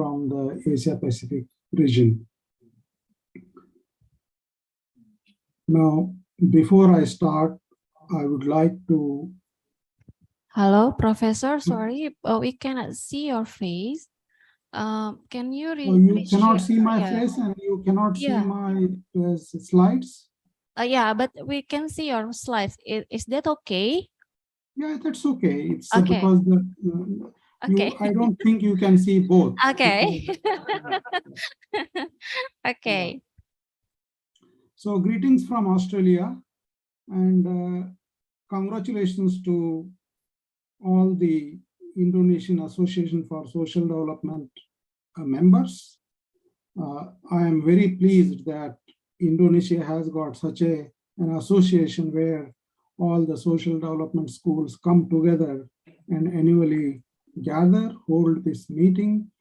from the Asia Pacific region. Now, before I start, I would like to... Hello, Professor. Sorry, we cannot see your face. Can you you cannot see my face and you cannot see my slides? Yeah, but we can see your slides. Is that okay? Yeah, that's okay. It's okay. Because Okay. I don't think you can see both. Okay. Okay. Yeah. So greetings from Australia, and congratulations to all the Indonesian Association for Social Development members. I am very pleased that Indonesia has got such an association where all the social development schools come together and annually gather, hold this meeting,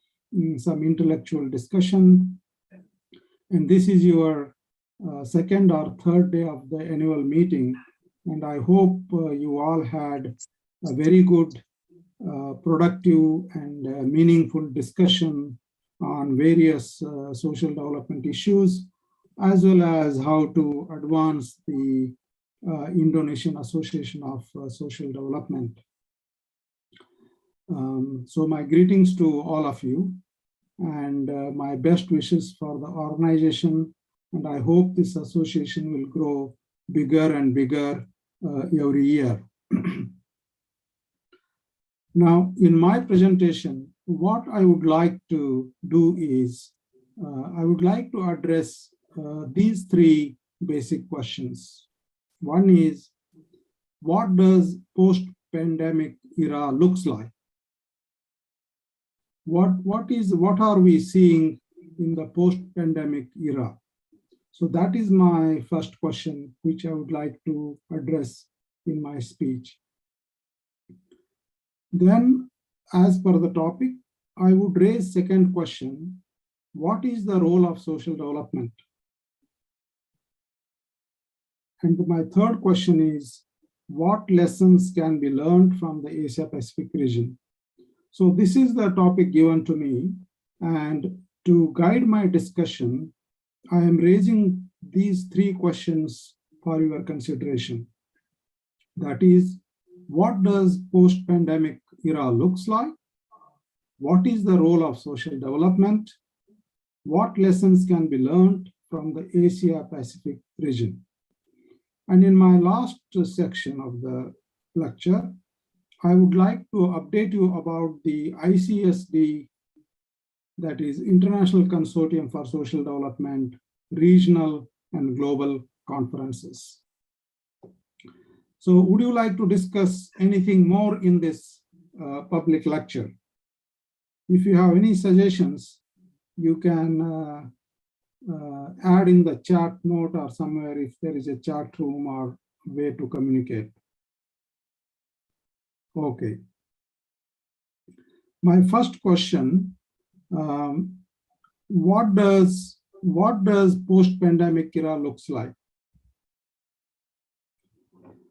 some intellectual discussion. And this is your second or third day of the annual meeting. And I hope you all had a very good, productive and meaningful discussion on various social development issues, as well as how to advance the Indonesian Association of Social Development. So my greetings to all of you, and my best wishes for the organization. And I hope this association will grow bigger and bigger every year. Now, in my presentation, what I would like to do is, I would like to address these three basic questions. One is, what does post-pandemic era looks like? What are we seeing in the post-pandemic era? So that is my first question, which I would like to address in my speech. Then, as per the topic, I would raise second question, what is the role of social development? And my third question is, what lessons can be learned from the Asia Pacific region? So this is the topic given to me, and to guide my discussion, I am raising these three questions for your consideration. That is, what does post-pandemic era looks like? What is the role of social development? What lessons can be learned from the Asia Pacific region? And in my last section of the lecture, I would like to update you about the ICSD, that is International Consortium for Social Development, regional and global conferences. So would you like to discuss anything more in this public lecture? If you have any suggestions, you can add in the chat note or somewhere if there is a chat room or way to communicate. Okay. My first question, what does post-pandemic era looks like?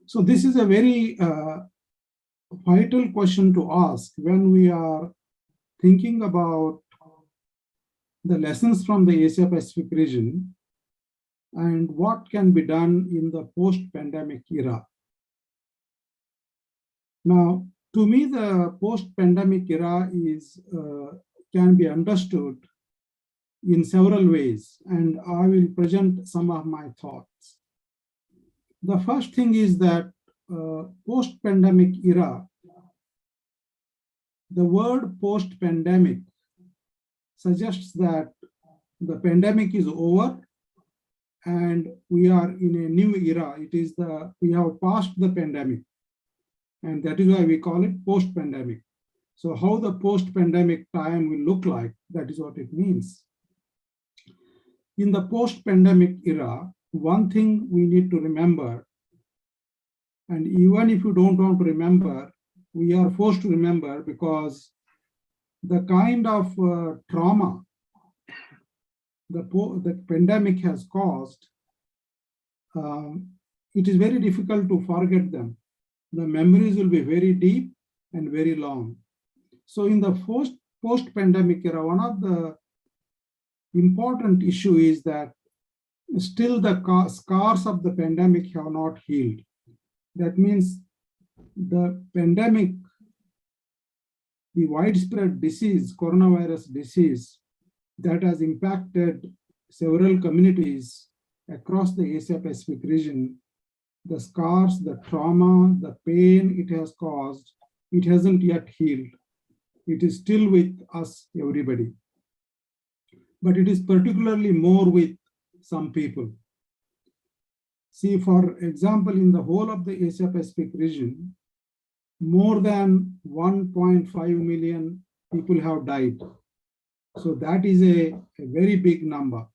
So this is a very vital question to ask when we are thinking about the lessons from the Asia Pacific region and what can be done in the post-pandemic era. Now, to me, the post-pandemic era is can be understood in several ways, and I will present some of my thoughts. The first thing is that post-pandemic era, the word post-pandemic suggests that the pandemic is over and we are in a new era. It is we have passed the pandemic, and that is why we call it post-pandemic. So how the post-pandemic time will look like, that is what it means. In the post-pandemic era, one thing we need to remember, and even if you don't want to remember, we are forced to remember, because the kind of trauma the pandemic has caused, it is very difficult to forget them. The memories will be very deep and very long. So in the post-pandemic era, one of the important issue is that still the scars of the pandemic have not healed. That means the pandemic, the widespread disease, coronavirus disease, that has impacted several communities across the Asia-Pacific region, the scars, the trauma, the pain it has caused, it hasn't yet healed. It is still with us, everybody. But it is particularly more with some people. See, for example, in the whole of the Asia-Pacific region, more than 1.5 million people have died. So that is a very big number.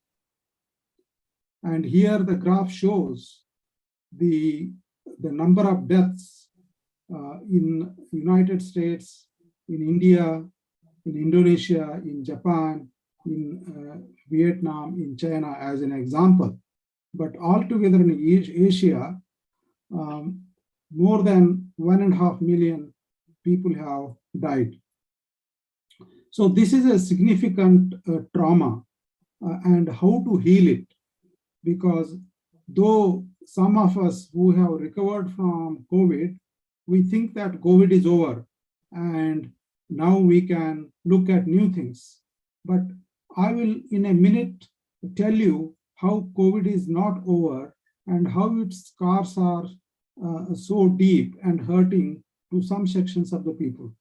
And here the graph shows the number of deaths in United States, in India, in Indonesia, in Japan, in Vietnam, in China as an example. But altogether in Asia, more than 1.5 million people have died. So this is a significant trauma and how to heal it, because though some of us who have recovered from COVID, we think that COVID is over and now we can look at new things. But I will in a minute tell you how COVID is not over and how its scars are so deep and hurting to some sections of the people.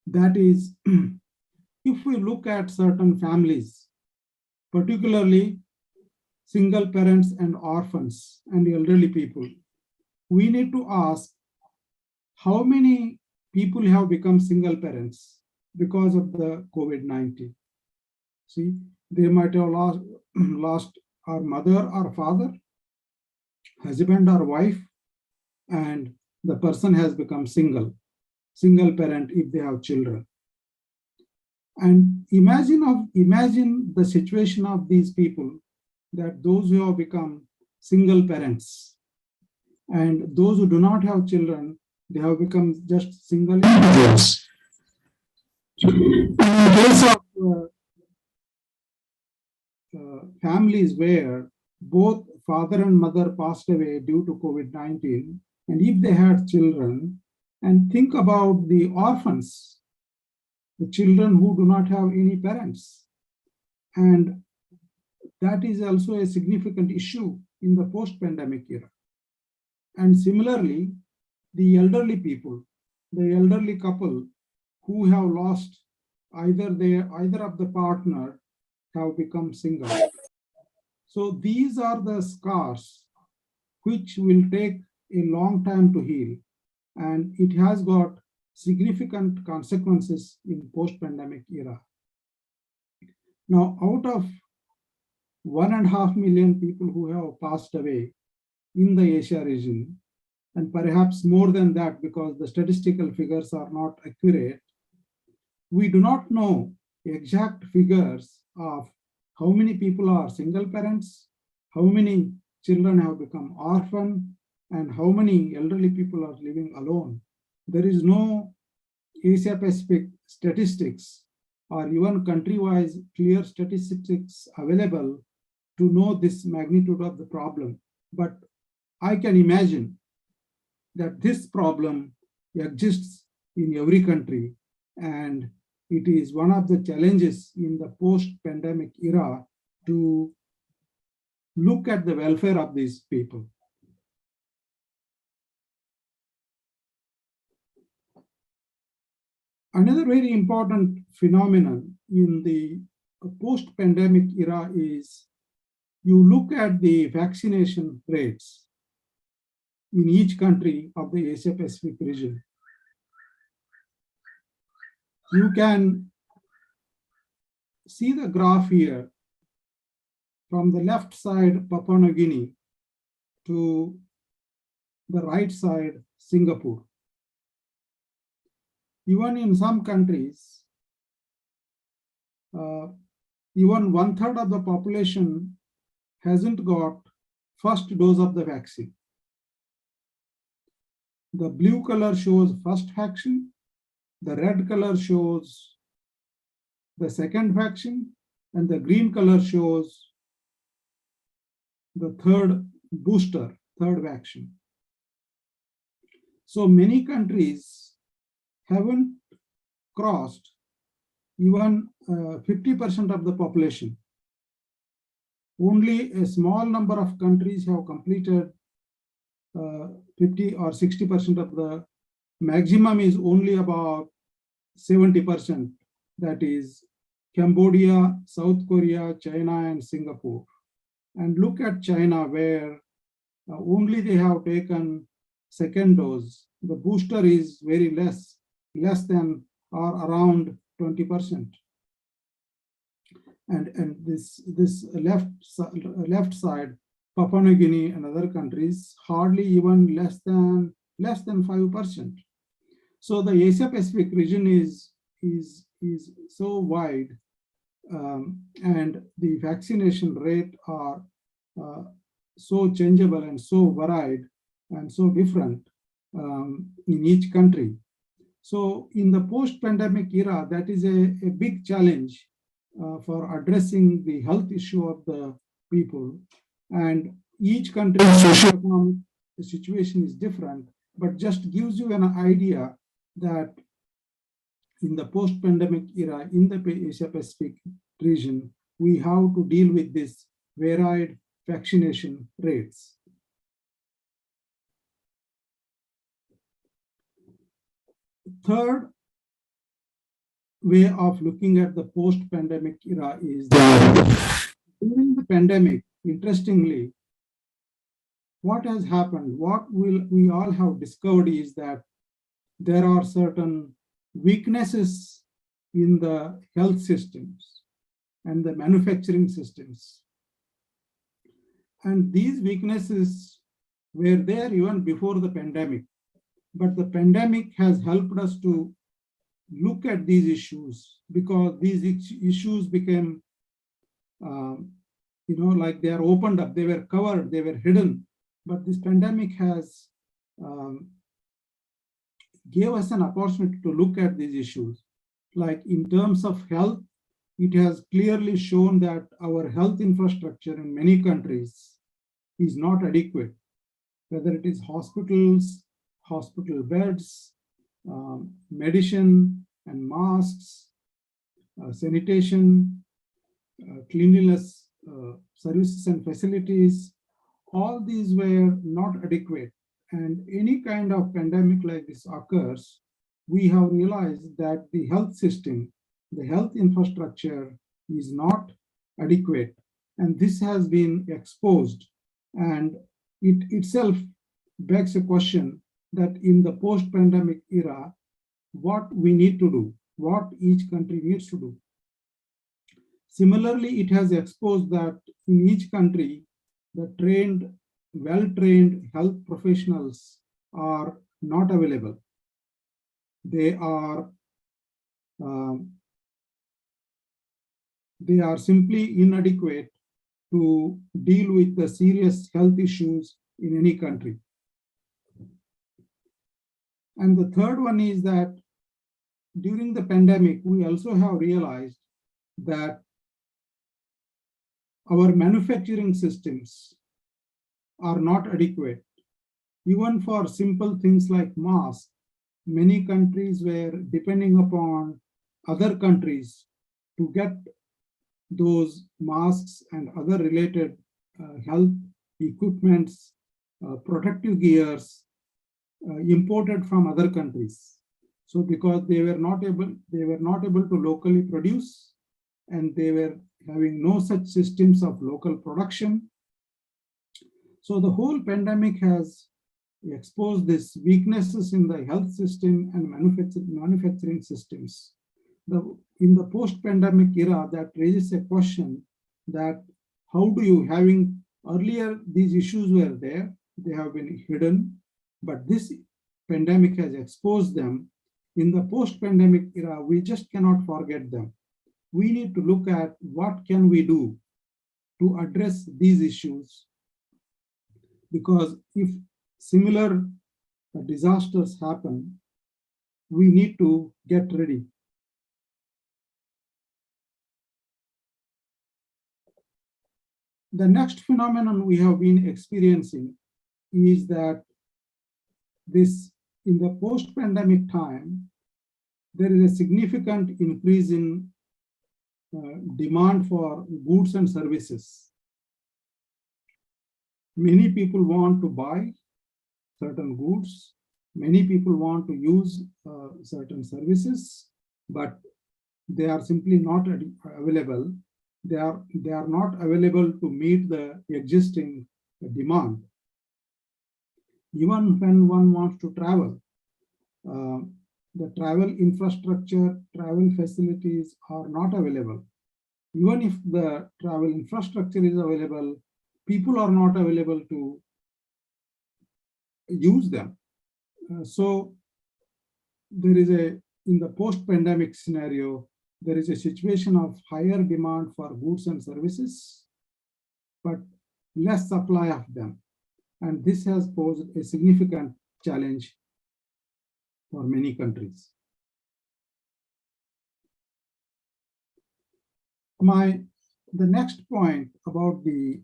That is, if we look at certain families, particularly single parents and orphans and elderly people, we need to ask how many people have become single parents because of the COVID-19. See, they might have lost our mother or father, husband or wife, and the person has become single parent if they have children. And imagine the situation of these people, that those who have become single parents and those who do not have children, they have become just single individuals. In case of families where both father and mother passed away due to COVID-19, and if they had children, and think about the orphans, the children who do not have any parents. And that is also a significant issue in the post-pandemic era. And similarly, the elderly people, the elderly couple who have lost either of the partner have become single. So these are the scars which will take a long time to heal. And it has got significant consequences in post-pandemic era. Now, out of 1.5 million people who have passed away in the Asia region, and perhaps more than that because the statistical figures are not accurate, we do not know exact figures of how many people are single parents, how many children have become orphan, and how many elderly people are living alone. There is no Asia-Pacific statistics or even country-wise clear statistics available to know this magnitude of the problem. But I can imagine that this problem exists in every country, and it is one of the challenges in the post-pandemic era to look at the welfare of these people. Another very important phenomenon in the post-pandemic era is you look at the vaccination rates in each country of the Asia-Pacific region. You can see the graph here from the left side, Papua New Guinea, to the right side, Singapore. Even in some countries, even 1/3 of the population hasn't got first dose of the vaccine. The blue color shows first vaccine, The red color shows the second vaccine, and the green color shows the third booster, third vaccine. So many countries haven't crossed even 50% of the population. Only a small number of countries have completed 50 or 60% of the maximum is only about 70%. That is Cambodia, South Korea, China, and Singapore. And look at China, where only they have taken second dose. The booster is very less than or around 20%. And this left side, Papua New Guinea and other countries, hardly even less than 5%. So the Asia Pacific region is so wide, and the vaccination rate are so changeable and so varied and so different in each country. So in the post-pandemic era, that is a big challenge for addressing the health issue of the people. And each country's socioeconomic situation is different, but just gives you an idea that in the post-pandemic era, in the Asia-Pacific region, we have to deal with this varied vaccination rates. Third way of looking at the post-pandemic era is that during the pandemic, interestingly, what has happened, what we all have discovered is that there are certain weaknesses in the health systems and the manufacturing systems. And these weaknesses were there even before the pandemic. But the pandemic has helped us to look at these issues, because these issues became, like they are opened up, they were covered, they were hidden. But this pandemic has gave us an opportunity to look at these issues. Like in terms of health, it has clearly shown that our health infrastructure in many countries is not adequate, whether it is hospitals, hospital beds, medicine and masks, sanitation, cleanliness services and facilities. All these were not adequate. And any kind of pandemic like this occurs, we have realized that the health system, the health infrastructure is not adequate. And this has been exposed. And it itself begs a question that in the post-pandemic era, what we need to do, what each country needs to do. Similarly, it has exposed that in each country, the trained, well-trained health professionals are not available. They are simply inadequate to deal with the serious health issues in any country. And the third one is that during the pandemic, we also have realized that our manufacturing systems are not adequate. Even for simple things like masks, many countries were depending upon other countries to get those masks and other related health equipments, protective gears, imported from other countries. So because they were not able to locally produce, and they were having no such systems of local production. So the whole pandemic has exposed these weaknesses in the health system and manufacturing systems. In the post-pandemic era, that raises a question that how do you, having earlier these issues were there, they have been hidden, but this pandemic has exposed them. In the post-pandemic era, we just cannot forget them. We need to look at what can we do to address these issues, because if similar disasters happen, we need to get ready. The next phenomenon we have been experiencing is that this, in the post-pandemic time, there is a significant increase in demand for goods and services. Many people want to buy certain goods. Many people want to use certain services, but they are simply not available. They are not available to meet the existing demand. Even when one wants to travel, the travel infrastructure, travel facilities are not available. Even if the travel infrastructure is available, people are not available to use them. So there is in the post-pandemic scenario, there is a situation of higher demand for goods and services, but less supply of them. And this has posed a significant challenge for many countries. The next point about the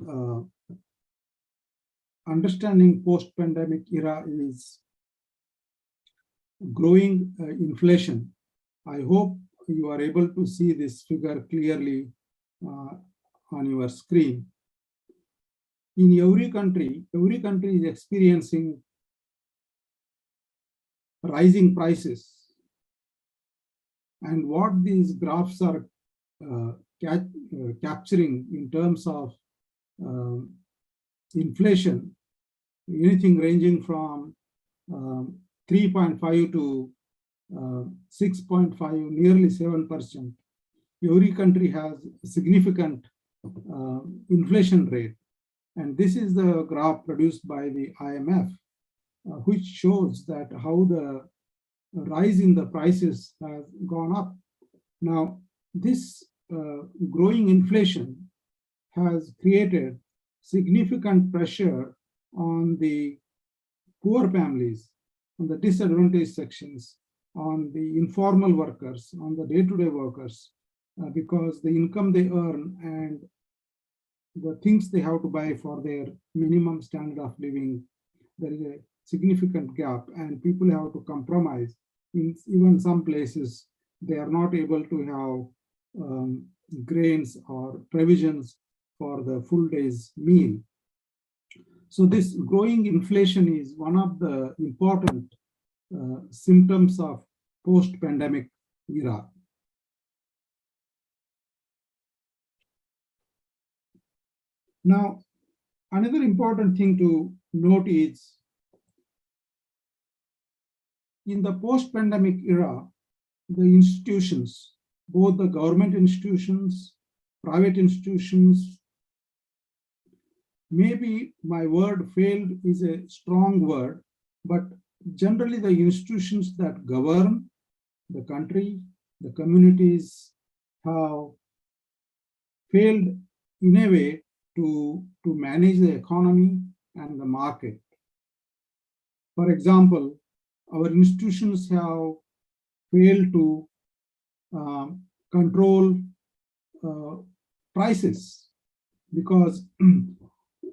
understanding post-pandemic era is growing inflation. I hope you are able to see this figure clearly on your screen. In every country is experiencing rising prices. And what these graphs are capturing in terms of inflation, anything ranging from 3.5 to 6.5, nearly 7%. Every country has a significant inflation rate. And this is the graph produced by the IMF, which shows that how the rise in the prices has gone up. Now, this growing inflation has created significant pressure on the poor families, on the disadvantaged sections, on the informal workers, on the day-to-day workers, because the income they earn and the things they have to buy for their minimum standard of living, there is a significant gap, and people have to compromise. In even some places, they are not able to have grains or provisions for the full day's meal. So this growing inflation is one of the important symptoms of post-pandemic era. Now, another important thing to note is in the post-pandemic era, the institutions, both the government institutions, private institutions, maybe my word failed is a strong word, but generally the institutions that govern the country, the communities have failed in a way to manage the economy and the market. For example, our institutions have failed to control prices, because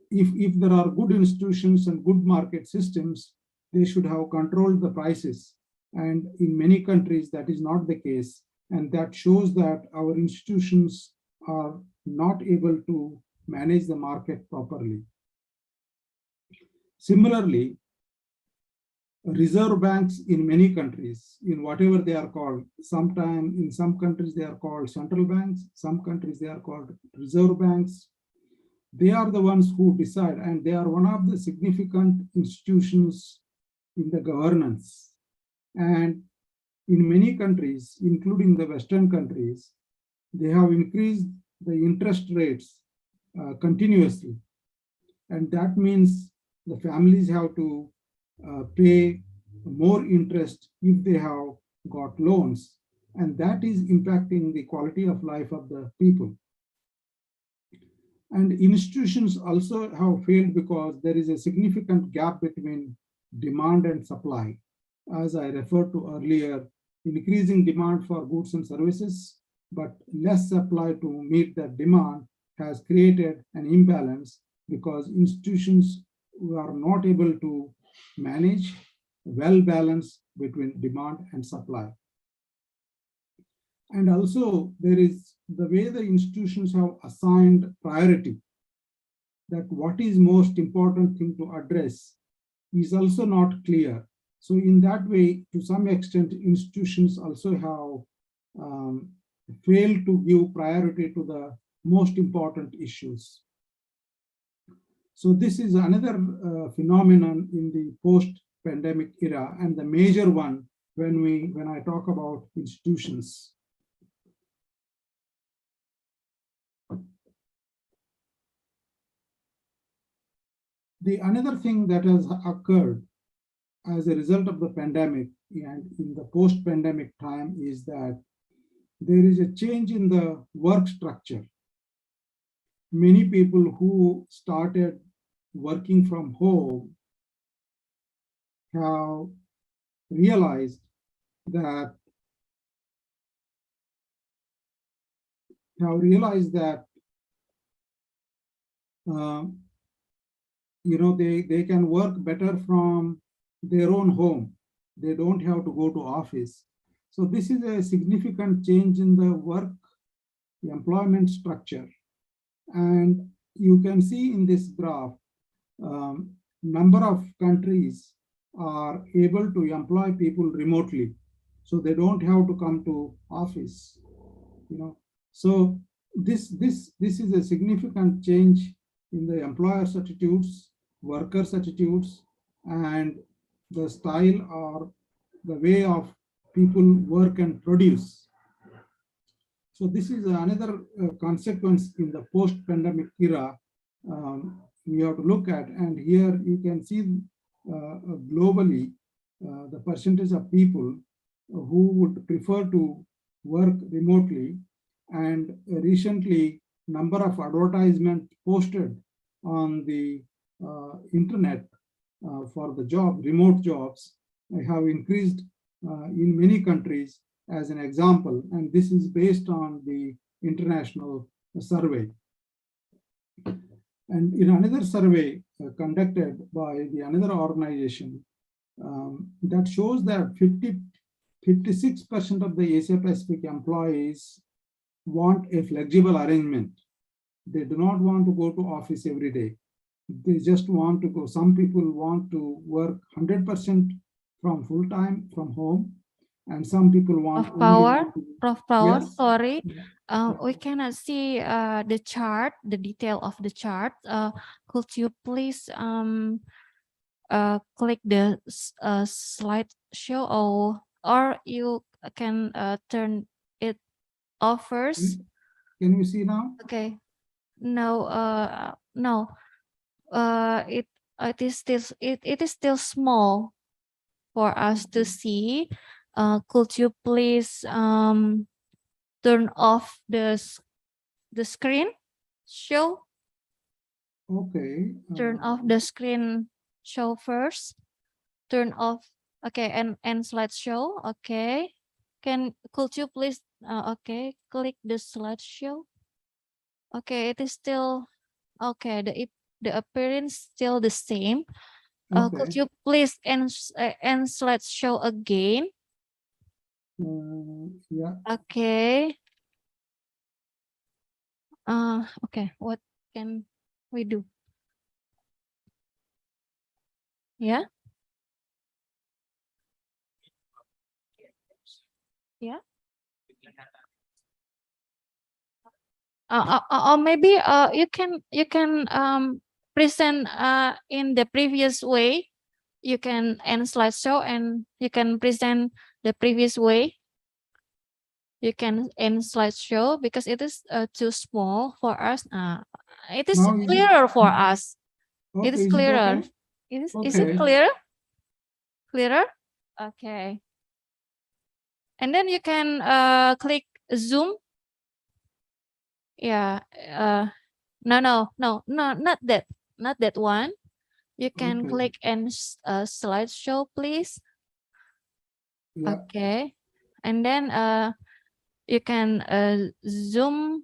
if there are good institutions and good market systems, they should have controlled the prices. And in many countries, that is not the case. And that shows that our institutions are not able to manage the market properly. Similarly, reserve banks in many countries, in whatever they are called, sometimes in some countries they are called central banks, some countries they are called reserve banks. They are the ones who decide, and they are one of the significant institutions in the governance. And in many countries, including the Western countries, they have increased the interest rates continuously. And that means the families have to pay more interest if they have got loans. And that is impacting the quality of life of the people. And institutions also have failed because there is a significant gap between demand and supply. as I referred to earlier, increasing demand for goods and services, but less supply to meet that demand has created an imbalance because institutions are not able to manage well balance between demand and supply. And also there is the way the institutions have assigned priority, that what is most important thing to address is also not clear. So in that way, to some extent, institutions also have failed to give priority to the most important issues. So this is another phenomenon in the post-pandemic era, and the major one when I talk about institutions. The another thing that has occurred as a result of the pandemic and in the post-pandemic time is that there is a change in the work structure. Many people who started working from home have realized that they can work better from their own home. They don't have to go to office. So this is a significant change in the employment structure. And you can see in this graph, number of countries are able to employ people remotely. So they don't have to come to office. So this is a significant change in the employers' attitudes, workers' attitudes, and the style or the way of people work and produce. So this is another consequence in the post-pandemic era we have to look at. And here you can see globally the percentage of people who would prefer to work remotely. And recently, number of advertisements posted on the internet for the remote jobs have increased in many countries as an example, and this is based on the international survey. And in another survey conducted by another organization that shows that 56% of the Asia Pacific employees want a flexible arrangement. They do not want to go to office every day. They just want to go. Some people want to work 100% from full time from home, and some people want Prof. Power, yes. Sorry, we cannot see the chart, the detail of the chart. Could you please click the slideshow, or you can turn it off first? Can you see now? Okay. No, no. It is still small for us to see. Could you please turn off the screen show? Okay. Turn off the screen show first. Turn off. Okay, and slideshow. Okay. Could you please okay, click the slideshow? Okay, it is still okay. The appearance still the same. Okay. Could you please end slideshow again? Yeah. Okay. Okay. What can we do? Yeah. Yeah. Or maybe you can present in the previous way. You can end slideshow and you can present the previous way. You can end slideshow because it is too small for us. It is clearer for us. Okay, it is clearer. Is it clear? Clearer? Okay. And then you can click Zoom. Yeah. No, not that one. You can click and slideshow, please. Yeah. Okay. And then you can zoom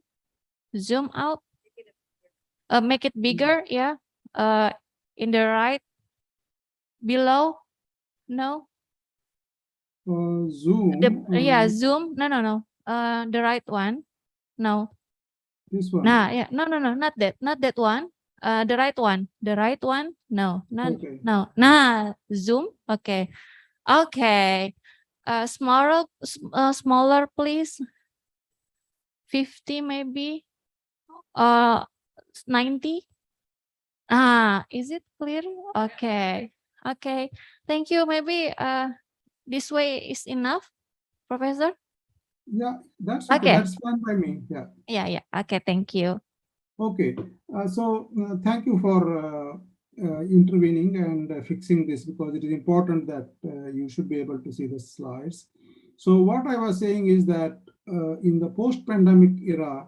out, make it bigger. Yeah. In the right below. No. Zoom. Yeah, zoom. No. The right one. No. This one. Nah, yeah. No, not that. Not that one. The right one. The right one. No, Okay. no. Nah, zoom. Okay. Okay. Smaller, please. 50 maybe. 90. Is it clear? Okay. Okay. Thank you. Maybe this way is enough, Professor? Yeah, that's okay. Okay. That's fine by me. Yeah. Yeah. Okay, thank you. Okay. Thank you for intervening and fixing this, because it is important that you should be able to see the slides. So what I was saying is that in the post-pandemic era,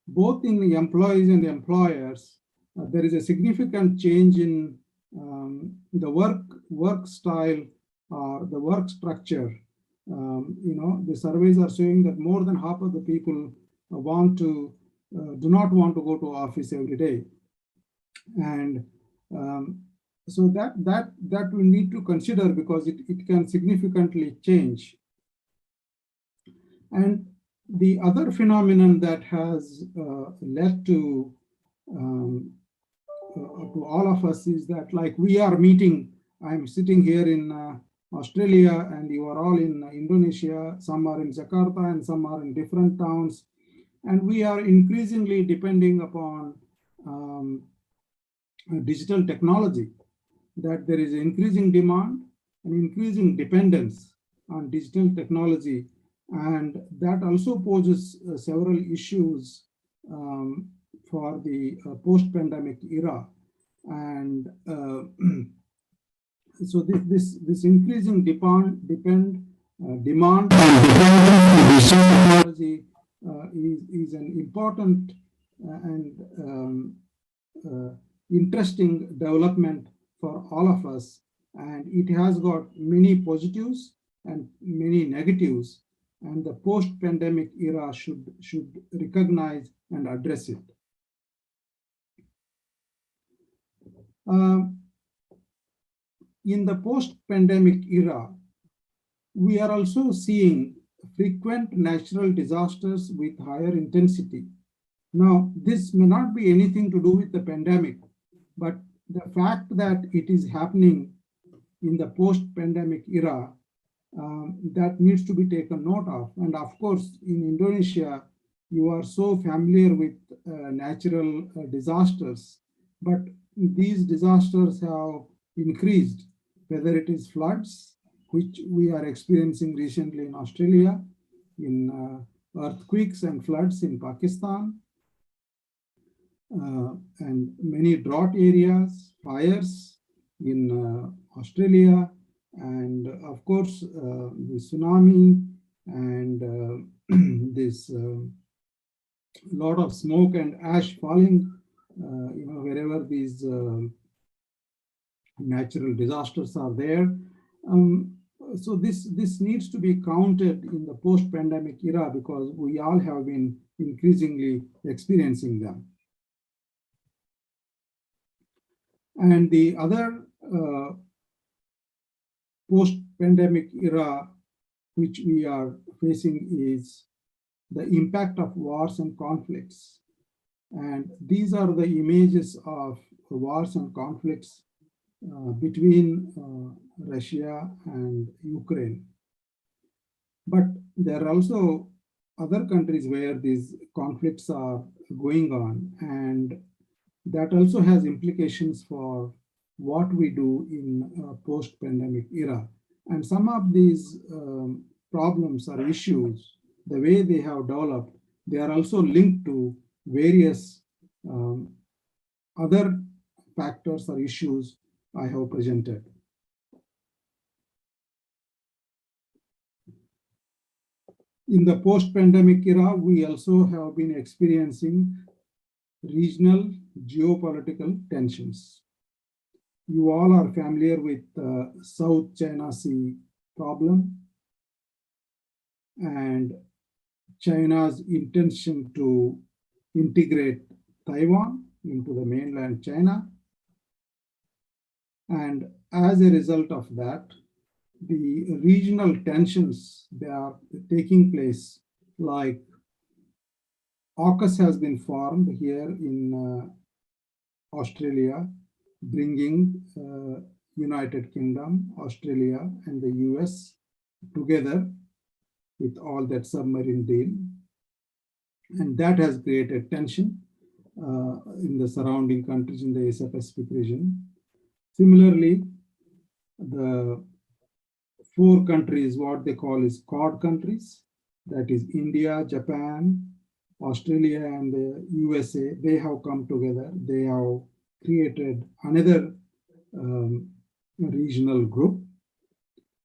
both in the employees and employers, there is a significant change in the work style or the work structure. The surveys are showing that more than half of the people do not want to go to office every day, and so that we need to consider, because it can significantly change. And the other phenomenon that has led to all of us is that, like, we are meeting. I'm sitting here in Australia, and you are all in Indonesia. Some are in Jakarta, and some are in different towns. And we are increasingly depending upon digital technology, that there is increasing demand and increasing dependence on digital technology. And that also poses several issues for the post-pandemic era. And so this increasing demand on digital technology is an important and interesting development for all of us, and it has got many positives and many negatives, and the post-pandemic era should recognize and address it. In the post-pandemic era, we are also seeing frequent natural disasters with higher intensity. Now, this may not be anything to do with the pandemic, but the fact that it is happening in the post-pandemic era, that needs to be taken note of. And of course, in Indonesia, you are so familiar with natural disasters, but these disasters have increased, whether it is floods, which we are experiencing recently in Australia, in earthquakes and floods in Pakistan, and many drought areas, fires in Australia, and of course the tsunami, and this lot of smoke and ash falling, wherever these natural disasters are there. So this needs to be counted in the post-pandemic era, because we all have been increasingly experiencing them. And the other post-pandemic era which we are facing is the impact of wars and conflicts. And these are the images of wars and conflicts between Russia and Ukraine. But there are also other countries where these conflicts are going on, and that also has implications for what we do in post-pandemic era. And some of these problems or issues, the way they have developed, they are also linked to various other factors or issues I have presented. In the post-pandemic era, we also have been experiencing regional geopolitical tensions. You all are familiar with the South China Sea problem, and China's intention to integrate Taiwan into the mainland China. And as a result of that, the regional tensions that are taking place, like AUKUS has been formed here in Australia, bringing United Kingdom, Australia, and the US together with all that submarine deal. And that has created tension in the surrounding countries in the Asia Pacific region. Similarly, the 4 countries, what they call is Quad countries, that is India, Japan, Australia, and the USA, they have come together. They have created another regional group.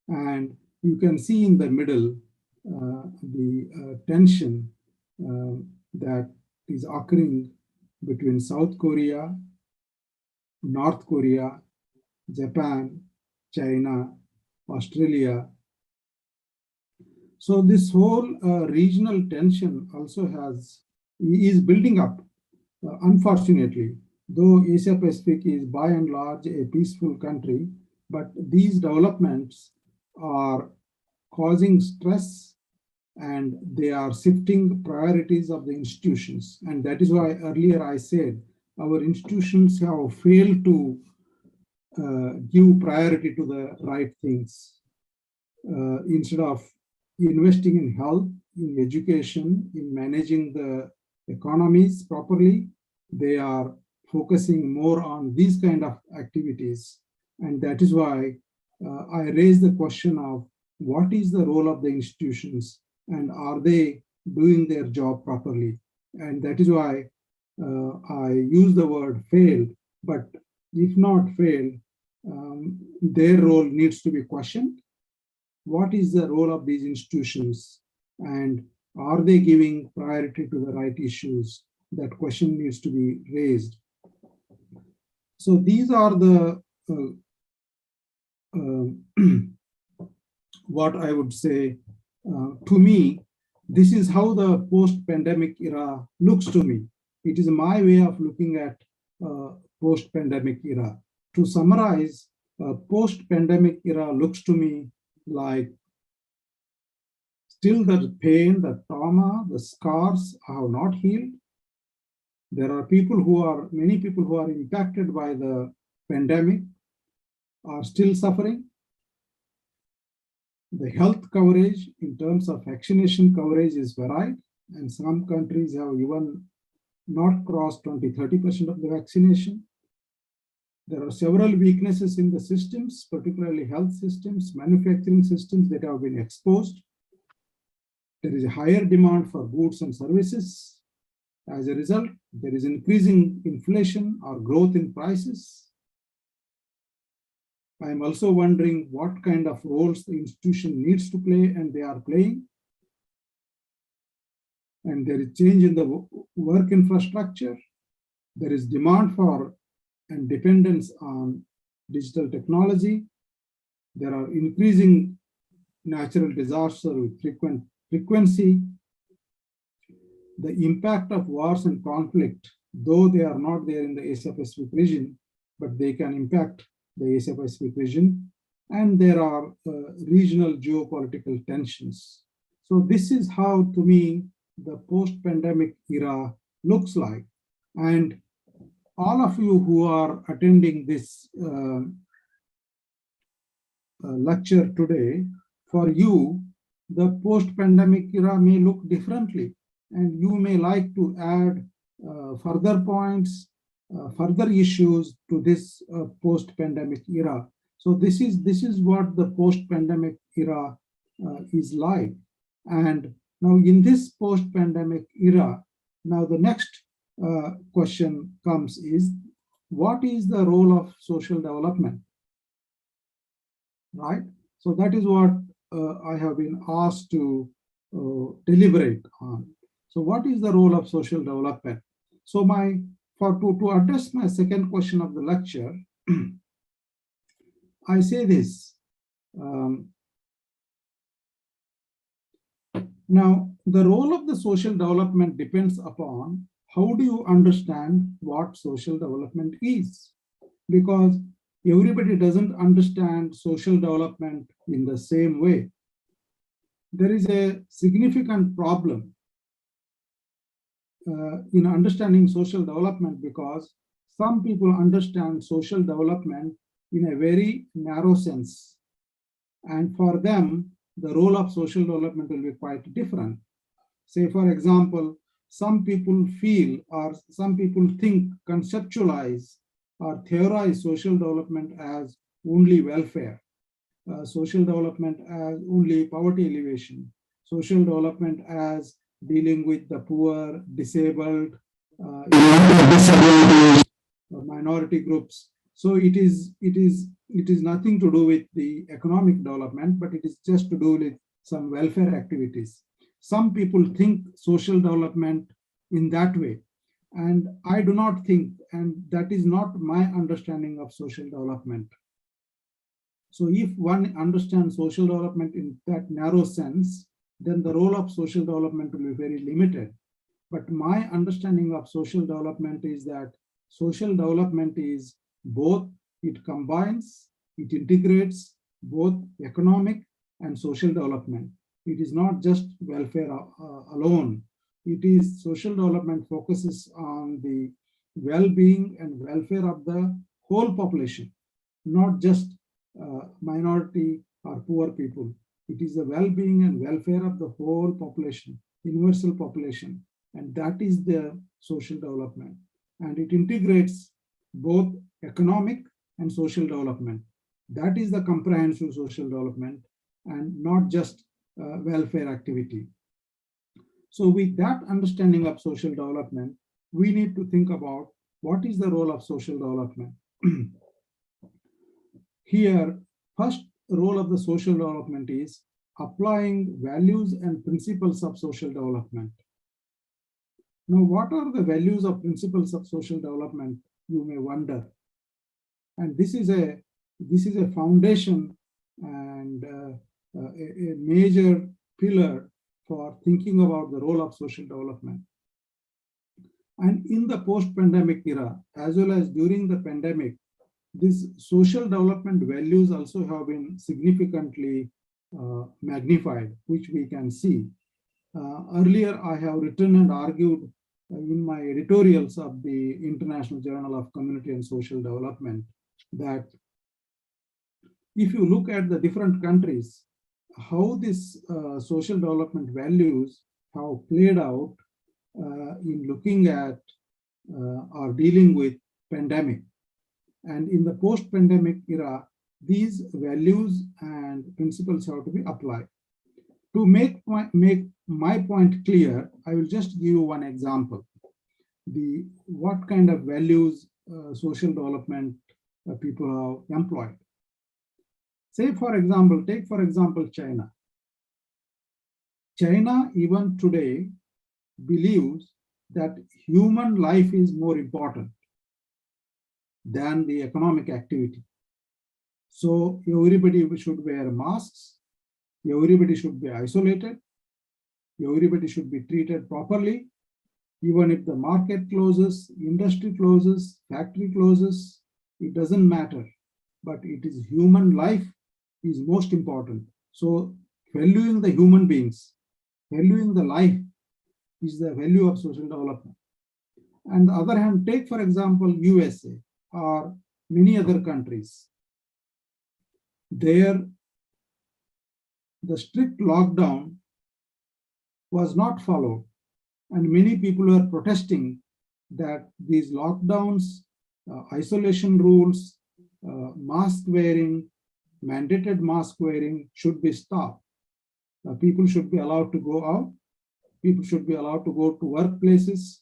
And you can see in the middle the tension that is occurring between South Korea, North Korea, Japan, China, Australia. So this whole regional tension also is building up, unfortunately. Though Asia Pacific is by and large a peaceful country, but these developments are causing stress and they are shifting priorities of the institutions. And that is why earlier I said our institutions have failed to give priority to the right things. Instead of investing in health, in education, in managing the economies properly, they are focusing more on these kind of activities. And that is why I raised the question of what is the role of the institutions and are they doing their job properly? And that is why I use the word failed, but if not failed, their role needs to be questioned. What is the role of these institutions and are they giving priority to the right issues? That question needs to be raised. So these are the what I would say, to me, this is how the post-pandemic era looks to me. It is my way of looking at post-pandemic era. To summarize, post-pandemic era looks to me like still the pain, the trauma, the scars have not healed. There are many people who are impacted by the pandemic are still suffering. The health coverage in terms of vaccination coverage is varied, and some countries have even not crossed 20-30% of the vaccination. There are several weaknesses in the systems, particularly health systems, manufacturing systems that have been exposed. There is a higher demand for goods and services. As a result, there is increasing inflation or growth in prices. I am also wondering what kind of roles the institution needs to play and they are playing. And there is change in the work infrastructure. There is demand for and dependence on digital technology. There are increasing natural disasters with frequent frequency. The impact of wars and conflict, though they are not there in the Asia Pacific region, but they can impact the Asia Pacific region. And there are regional geopolitical tensions. So this is how, to me, the post-pandemic era looks like. And all of you who are attending this lecture today, for you, the post-pandemic era may look differently, and you may like to add further points, further issues to this post-pandemic era. So this is what the post-pandemic era is like. And now in this post-pandemic era, now the next question comes is, what is the role of social development? Right? So that is what I have been asked to deliberate on. So what is the role of social development? So to address my second question of the lecture, I say this. Now, the role of the social development depends upon how do you understand what social development is, because everybody doesn't understand social development in the same way. There is a significant problem in understanding social development because some people understand social development in a very narrow sense. And for them, the role of social development will be quite different. Say, for example, some people feel or some people think, conceptualize or theorize social development as only welfare, social development as only poverty alleviation, social development as dealing with the poor, disabled, minority groups. So it is nothing to do with the economic development, but it is just to do with some welfare activities. Some people think social development in that way, and I do not think, and that is not my understanding of social development. So if one understands social development in that narrow sense, then the role of social development will be very limited. But my understanding of social development is that social development is both, it combines, it integrates both economic and social development. It is not just welfare alone. It is social development focuses on the well-being and welfare of the whole population, not just minority or poor people. It is the well-being and welfare of the whole population, universal population, and that is the social development. And it integrates both economic and social development. That is the comprehensive social development and not just welfare activity. So with that understanding of social development, we need to think about what is the role of social development. Here, first role of the social development is applying values and principles of social development. Now, what are the values or principles of social development, you may wonder. And this is a foundation and a major pillar for thinking about the role of social development. And in the post-pandemic era, as well as during the pandemic, these social development values also have been significantly magnified, which we can see. Earlier, I have written and argued in my editorials of the International Journal of Community and Social Development that if you look at the different countries, how this social development values have played out in looking at or dealing with pandemic. And in the post-pandemic era, these values and principles have to be applied. To make my point clear, I will just give you one example. What kind of values social development people have employed. Say, for example, take for example China. China even today believes that human life is more important than the economic activity. So everybody should wear masks, everybody should be isolated, everybody should be treated properly. Even if the market closes, industry closes, factory closes, it doesn't matter. But it is human life is most important. So valuing the human beings, valuing the life is the value of social development. On the other hand, take for example USA or many other countries. There, the strict lockdown was not followed, and many people were protesting that these lockdowns, isolation rules, mask wearing, mandated mask wearing should be stopped. People should be allowed to go out. People should be allowed to go to workplaces.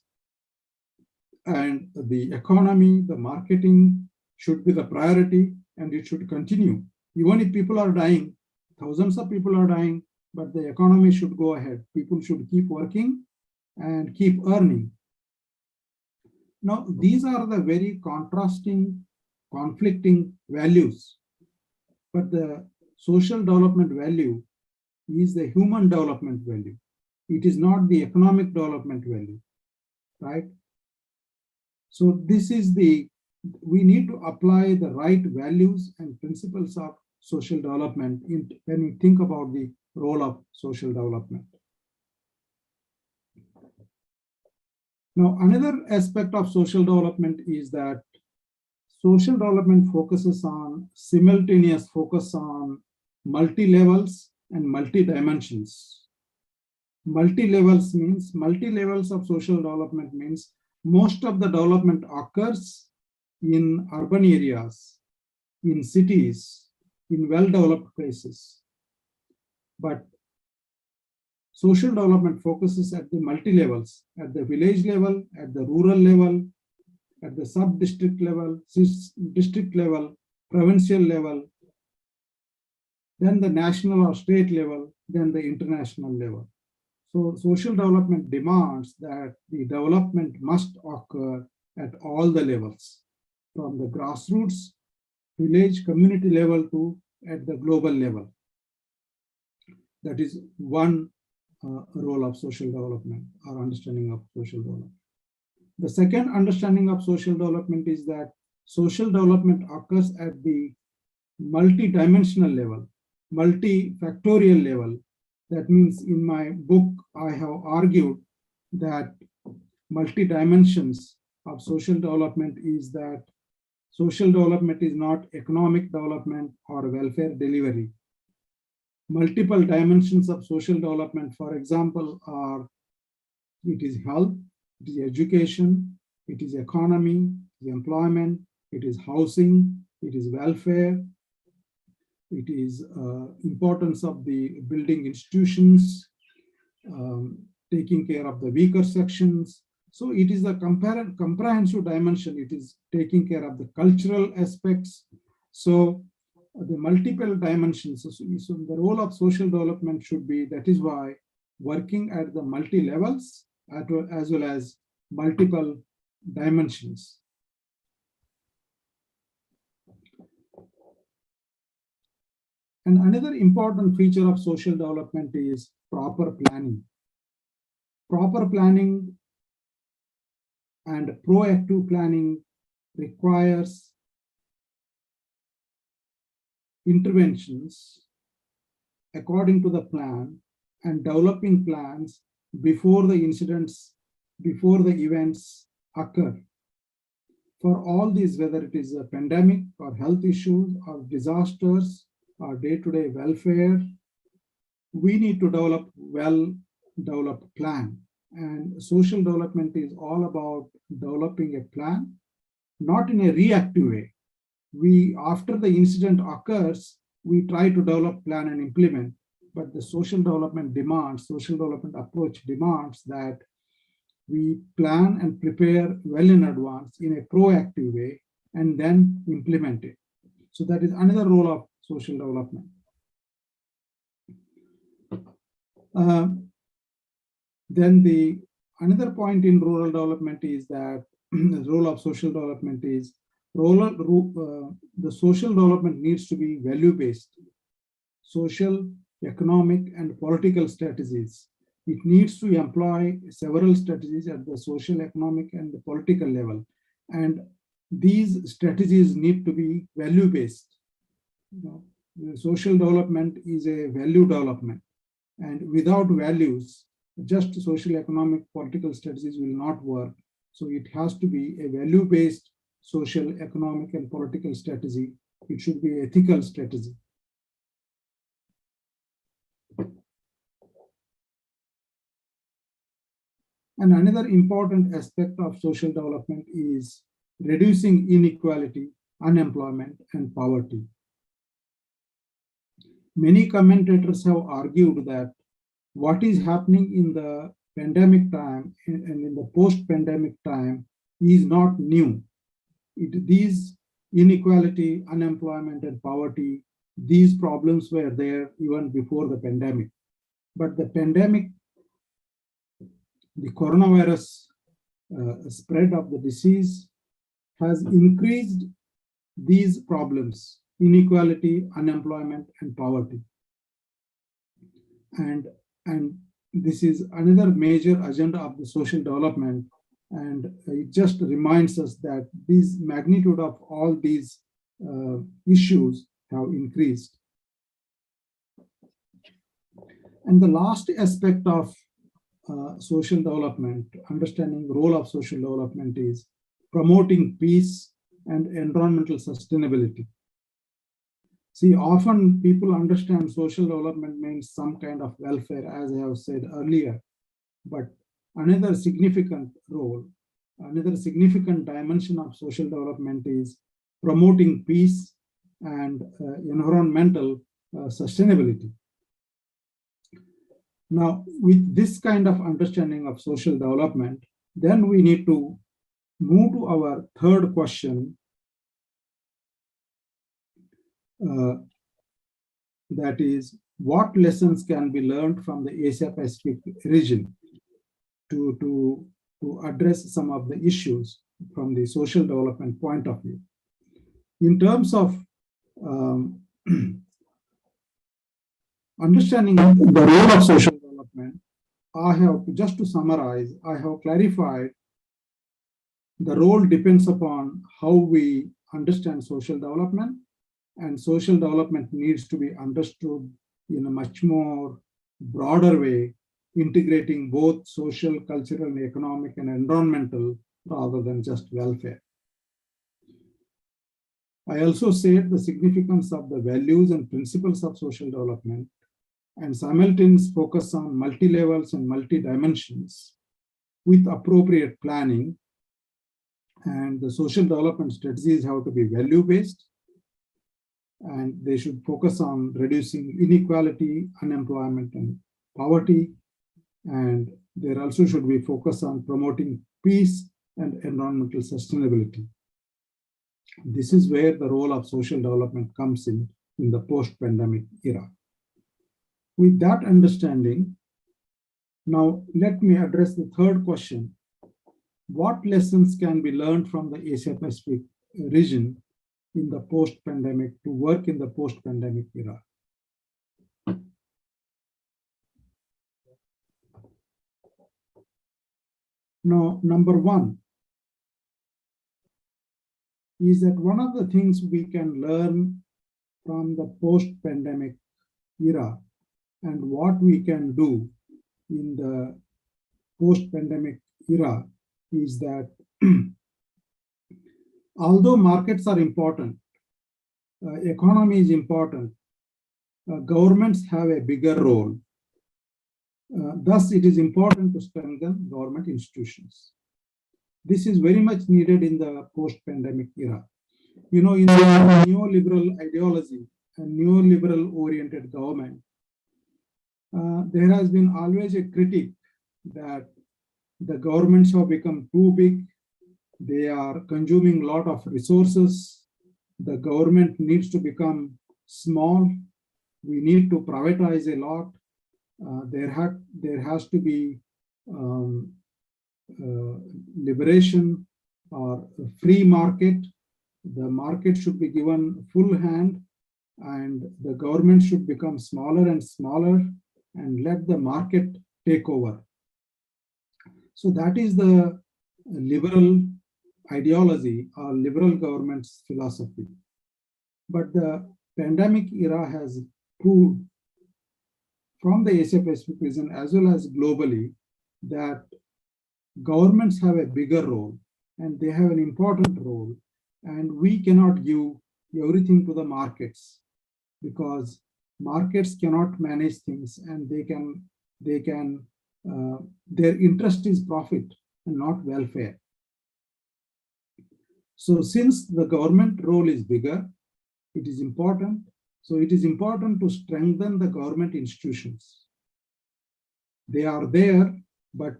And the economy, the marketing should be the priority, and it should continue. Even if people are dying, thousands of people are dying, but the economy should go ahead. People should keep working and keep earning. Now, these are the very contrasting, conflicting values. But the social development value is the human development value. It is not the economic development value, right? So this is we need to apply the right values and principles of social development when we think about the role of social development. Now, another aspect of social development is that social development focuses on simultaneous focus on multi-levels and multi-dimensions. Multi-levels means, multi-levels of social development means most of the development occurs in urban areas, in cities, in well-developed places. But social development focuses at the multi-levels, at the village level, at the rural level, at the sub-district level, district level, provincial level, then the national or state level, then the international level. So social development demands that the development must occur at all the levels, from the grassroots, village, community level to at the global level. That is one role of social development, or understanding of social development. The second understanding of social development is that social development occurs at the multi-dimensional level, multifactorial level. That means in my book, I have argued that multi-dimensions of social development is that social development is not economic development or welfare delivery. Multiple dimensions of social development, for example, are it is health, it is education, it is economy, it is employment, it is housing, it is welfare, it is importance of the building institutions, taking care of the weaker sections. So it is a comprehensive dimension. It is taking care of the cultural aspects. So the multiple dimensions. So the role of social development should be, that is why working at the multi-levels as well as multiple dimensions. And another important feature of social development is proper planning. Proper planning and proactive planning requires interventions according to the plan and developing plans before the incidents, before the events occur. For all these, whether it is a pandemic or health issues or disasters or day-to-day welfare, we need to develop well-developed plan. And social development is all about developing a plan, not in a reactive way. After the incident occurs, we try to develop plan and implement, but the social development approach demands that we plan and prepare well in advance in a proactive way and then implement it. So that is another role of social development. Then another point in rural development is that the role of social development is the social development needs to be value-based. Social, economic, and political strategies. It needs to employ several strategies at the social, economic, and the political level. And these strategies need to be value-based. Social development is a value development. And without values, just social, economic, political strategies will not work. So it has to be a value-based social, economic, and political strategy. It should be ethical strategy. And another important aspect of social development is reducing inequality, unemployment, and poverty. Many commentators have argued that what is happening in the pandemic time and in the post-pandemic time is not new. These inequality, unemployment, and poverty, these problems were there even before the pandemic. But the pandemic, the coronavirus spread of the disease has increased these problems, inequality, unemployment, and poverty. And this is another major agenda of the social development, and it just reminds us that this magnitude of all these issues have increased. And the last aspect of social development, understanding the role of social development, is promoting peace and environmental sustainability. See, often people understand social development means some kind of welfare, as I have said earlier, but another significant role, another significant dimension of social development is promoting peace and environmental sustainability. Now, with this kind of understanding of social development, then we need to move to our third question, that is, what lessons can be learned from the Asia Pacific region to address some of the issues from the social development point of view. In terms of understanding the role of social development, I have, just to summarize, I have clarified the role depends upon how we understand social development, and social development needs to be understood in a much more broader way, integrating both social, cultural, economic, and environmental rather than just welfare. I also said the significance of the values and principles of social development and simultaneous focus on multi-levels and multi-dimensions with appropriate planning, and the social development strategies have to be value-based, and they should focus on reducing inequality, unemployment, and poverty, and there also should be focus on promoting peace and environmental sustainability. This is where the role of social development comes in the post-pandemic era. With that understanding, now let me address the third question. What lessons can be learned from the Asia Pacific region in the post-pandemic to work in the post-pandemic era? Now, number one is that one of the things we can learn from the post-pandemic era and what we can do in the post-pandemic era is that although markets are important, economy is important, governments have a bigger role. Thus, it is important to strengthen government institutions. This is very much needed in the post-pandemic era. You know, in the neoliberal ideology and neoliberal-oriented government, there has been always a critique that the governments have become too big, they are consuming a lot of resources, the government needs to become small, we need to privatize a lot, there has to be liberation or free market, the market should be given full hand, and the government should become smaller and smaller and let the market take over. So that is the liberal ideology or liberal government's philosophy. But the pandemic era has proved from the Asia Pacific region as well as globally that governments have a bigger role and they have an important role, and we cannot give everything to the markets because markets cannot manage things, and their interest is profit and not welfare. So since the government role is bigger, it is important. So it is important to strengthen the government institutions. They are there, but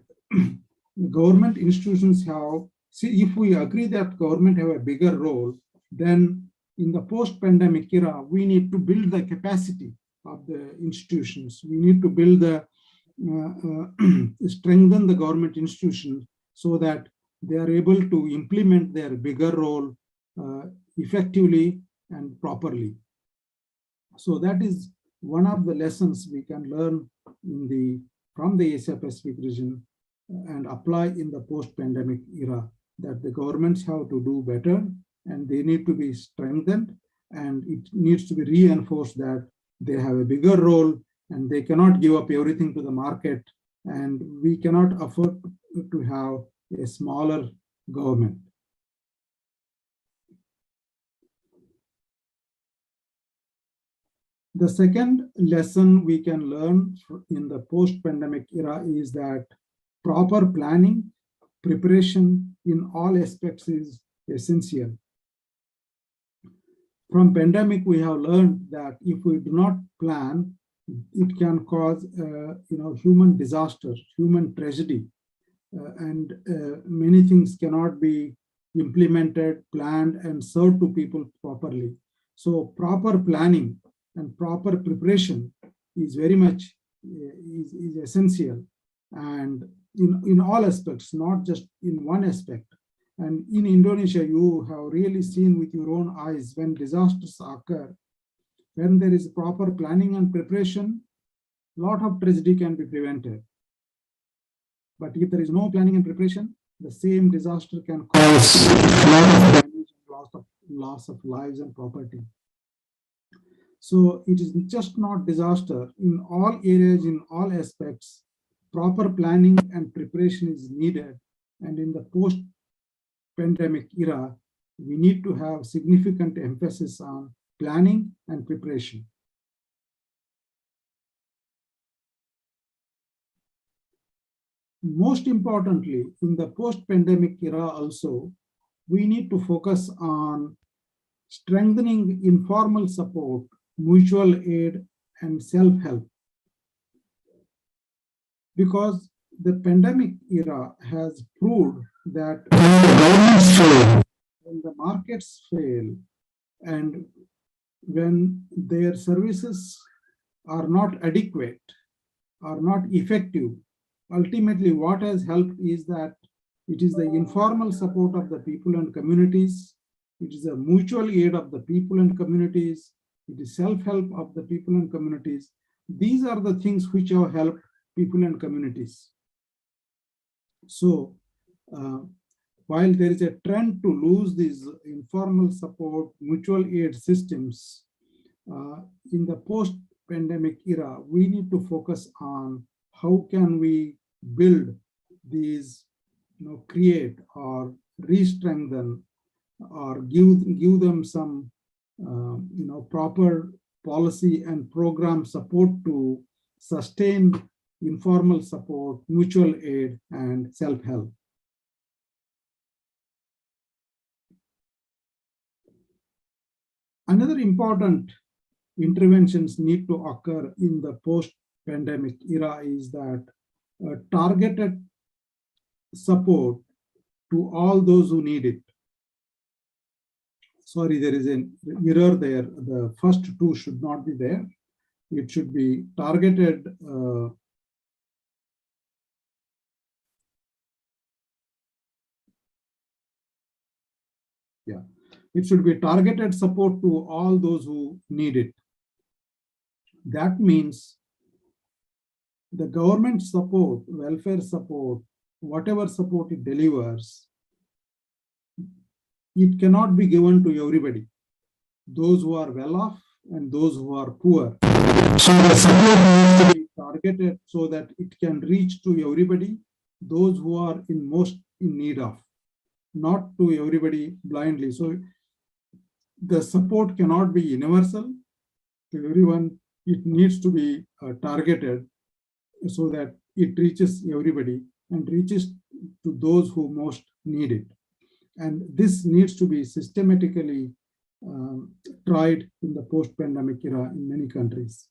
government institutions have, see, if we agree that government have a bigger role, then in the post-pandemic era, we need to build the capacity of the institutions. We need to build the, strengthen the government institutions so that they are able to implement their bigger role effectively and properly. So that is one of the lessons we can learn in the from the Asia Pacific region and apply in the post-pandemic era, that the governments have to do better and they need to be strengthened, and it needs to be reinforced that they have a bigger role and they cannot give up everything to the market, and we cannot afford to have a smaller government. The second lesson we can learn in the post-pandemic era is that proper planning, preparation in all aspects is essential. From pandemic, we have learned that if we do not plan, it can cause human disaster, human tragedy, and many things cannot be implemented, planned, and served to people properly. So proper planning and proper preparation is very much is essential, and in all aspects, not just in one aspect. And in Indonesia, you have really seen with your own eyes when disasters occur, when there is proper planning and preparation, a lot of tragedy can be prevented. But if there is no planning and preparation, the same disaster can cause a lot of damage and loss of lives and property. So it is just not disaster. In all areas, in all aspects, proper planning and preparation is needed. And in the post-pandemic era, we need to have significant emphasis on planning and preparation. Most importantly, in the post-pandemic era also, we need to focus on strengthening informal support, mutual aid, and self-help. Because the pandemic era has proved that when the markets fail and when their services are not adequate, are not effective, ultimately what has helped is that it is the informal support of the people and communities, it is a mutual aid of the people and communities, it is self-help of the people and communities. These are the things which have helped people and communities. So while there is a trend to lose these informal support, mutual aid systems, in the post-pandemic era, we need to focus on how can we build these, create or re-strengthen or give them some, proper policy and program support to sustain informal support, mutual aid, and self-help. Another important interventions need to occur in the post-pandemic era is that targeted support to all those who need it. Sorry, there is an error there. The first two should not be there. It should be targeted it should be targeted support to all those who need it. That means the government support, welfare support, whatever support it delivers, it cannot be given to everybody, those who are well off and those who are poor. So the support needs to be targeted so that it can reach to everybody, those who are most in need of, not to everybody blindly. So the support cannot be universal to everyone. It needs to be targeted so that it reaches everybody and reaches to those who most need it. And this needs to be systematically tried in the post-pandemic era in many countries.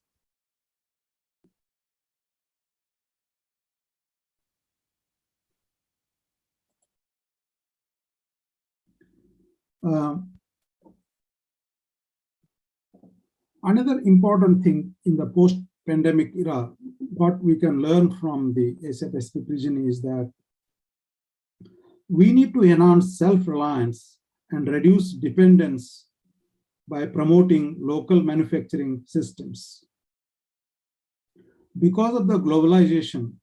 Another important thing in the post-pandemic era, what we can learn from the Asia-Pacific region is that we need to enhance self-reliance and reduce dependence by promoting local manufacturing systems. because of the globalization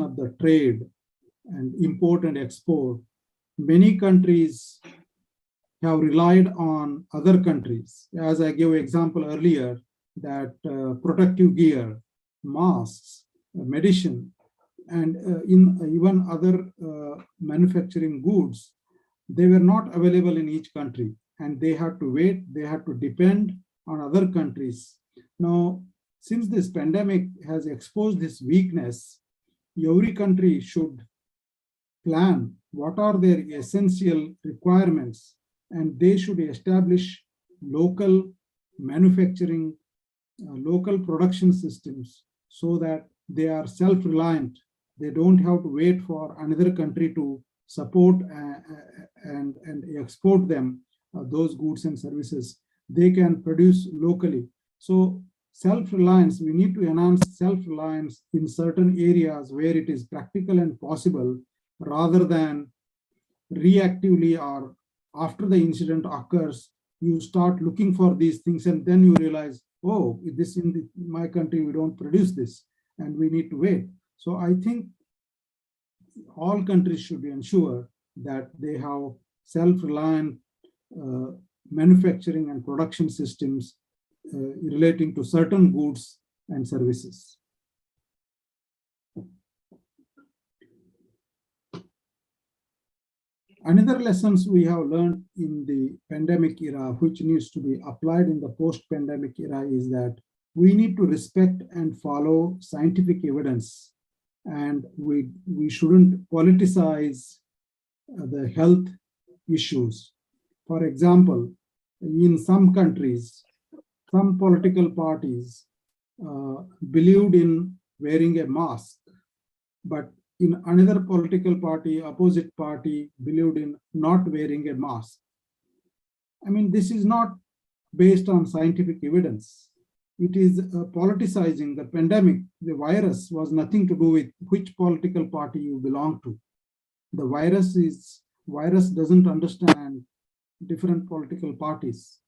of the trade and import and export, many countries have relied on other countries. As I gave example earlier, that protective gear, masks, medicine, and in even other manufacturing goods, they were not available in each country, and they had to wait, they had to depend on other countries. Now, since this pandemic has exposed this weakness, every country should plan what are their essential requirements, and they should establish local manufacturing, local production systems, so that they are self-reliant. They don't have to wait for another country to support and export them, those goods and services. They can produce locally. So self-reliance, we need to enhance self-reliance in certain areas where it is practical and possible, rather than reactively or after the incident occurs, you start looking for these things and then you realize, oh, this in my country, we don't produce this and we need to wait. So I think all countries should ensure that they have self-reliant manufacturing and production systems relating to certain goods and services. Another lessons we have learned in the pandemic era, which needs to be applied in the post-pandemic era, is that we need to respect and follow scientific evidence, and we shouldn't politicize the health issues. For example, in some countries, some political parties believed in wearing a mask, but in another political party, opposite party, believed in not wearing a mask. I mean, this is not based on scientific evidence. It is politicizing the pandemic. The virus was nothing to do with which political party you belong to. The virus doesn't understand different political parties.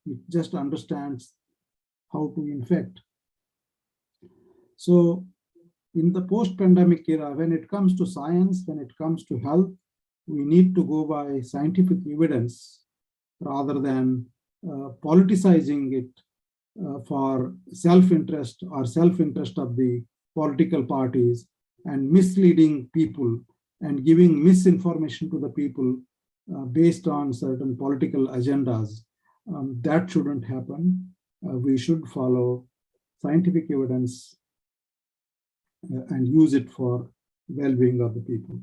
It just understands how to infect. So in the post-pandemic era, when it comes to science, when it comes to health, we need to go by scientific evidence rather than politicizing it for self-interest or self-interest of the political parties and misleading people and giving misinformation to the people based on certain political agendas. That shouldn't happen. We should follow scientific evidence and use it for well-being of the people.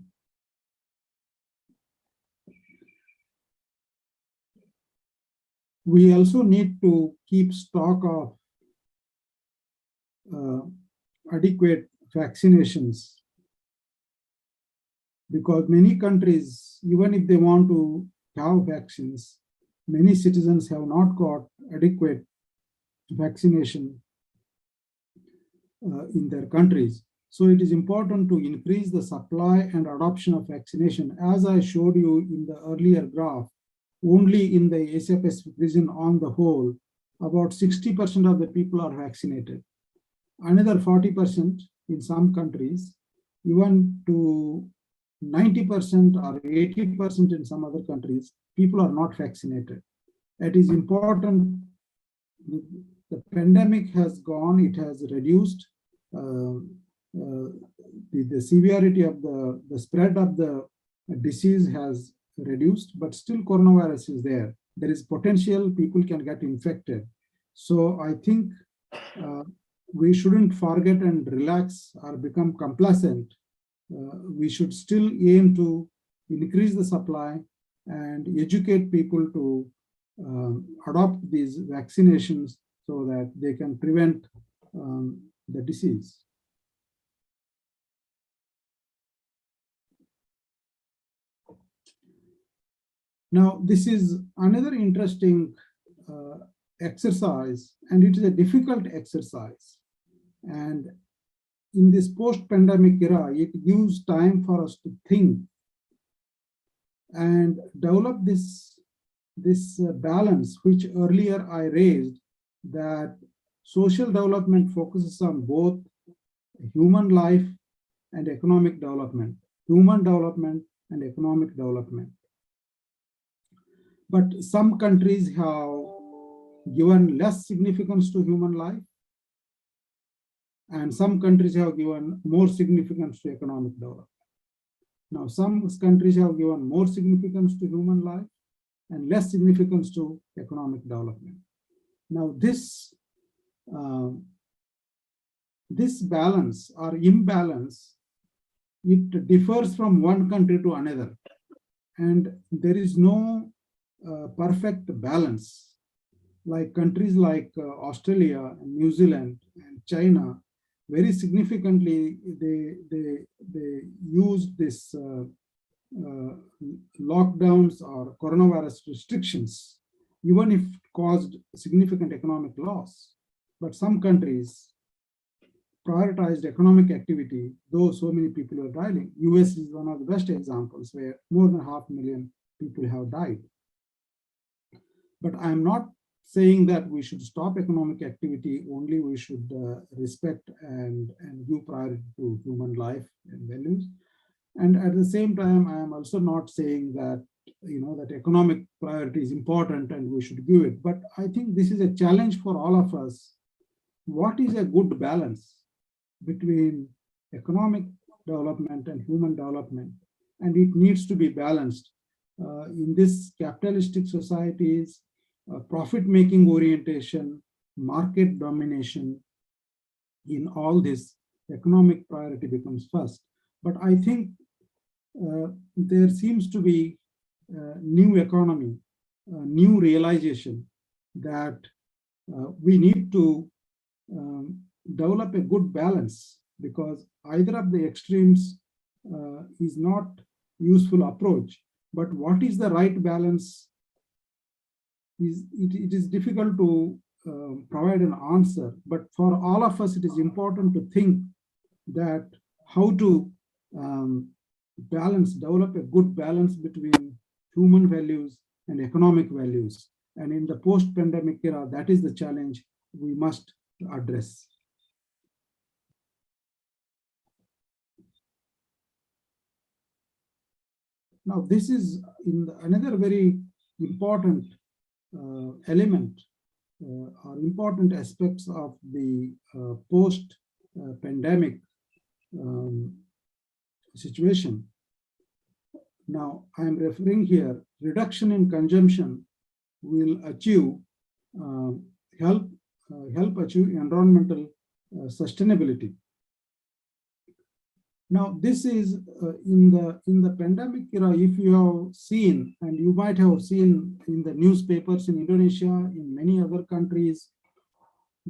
We also need to keep stock of adequate vaccinations, because many countries, even if they want to have vaccines, many citizens have not got adequate vaccination in their countries. So it is important to increase the supply and adoption of vaccination. As I showed you in the earlier graph, only in the Asia Pacific region on the whole, about 60% of the people are vaccinated. Another 40% in some countries, even to 90% or 80% in some other countries, people are not vaccinated. It is important. The pandemic has gone, it has reduced. The severity of the spread of the disease has reduced, but still coronavirus is there. There is potential people can get infected. So I think we shouldn't forget and relax or become complacent. We should still aim to increase the supply and educate people to adopt these vaccinations so that they can prevent the disease. Now, this is another interesting exercise, and it is a difficult exercise. And in this post-pandemic era, it gives time for us to think and develop this balance, which earlier I raised, that social development focuses on both human life and economic development, human development and economic development. But some countries have given less significance to human life, and some countries have given more significance to economic development. Now, some countries have given more significance to human life and less significance to economic development. Now, this balance or imbalance, it differs from one country to another, and there is no perfect balance. Like countries like Australia, New Zealand, and China, very significantly, they used this lockdowns or coronavirus restrictions, even if it caused significant economic loss. But some countries prioritized economic activity, though so many people were dying. US is one of the best examples where more than 500,000 people have died. But I'm not saying that we should stop economic activity, only we should respect and give priority to human life and values. And at the same time, I am also not saying that, that economic priority is important and we should give it. But I think this is a challenge for all of us. What is a good balance between economic development and human development? And it needs to be balanced. In this capitalistic societies, profit-making orientation, market domination, in all this, economic priority becomes first. But I think there seems to be new economy, new realization that we need to develop a good balance, because either of the extremes is not useful approach. But what is the right balance? It is difficult to provide an answer, but for all of us, it is important to think that how to develop a good balance between human values and economic values. And in the post-pandemic era, that is the challenge we must address. Now, this is another very important element or important aspects of the post-pandemic situation. Now, I am referring here, reduction in consumption will help achieve environmental sustainability. Now, this is in the pandemic era, if you have seen, and you might have seen in the newspapers in Indonesia, in many other countries,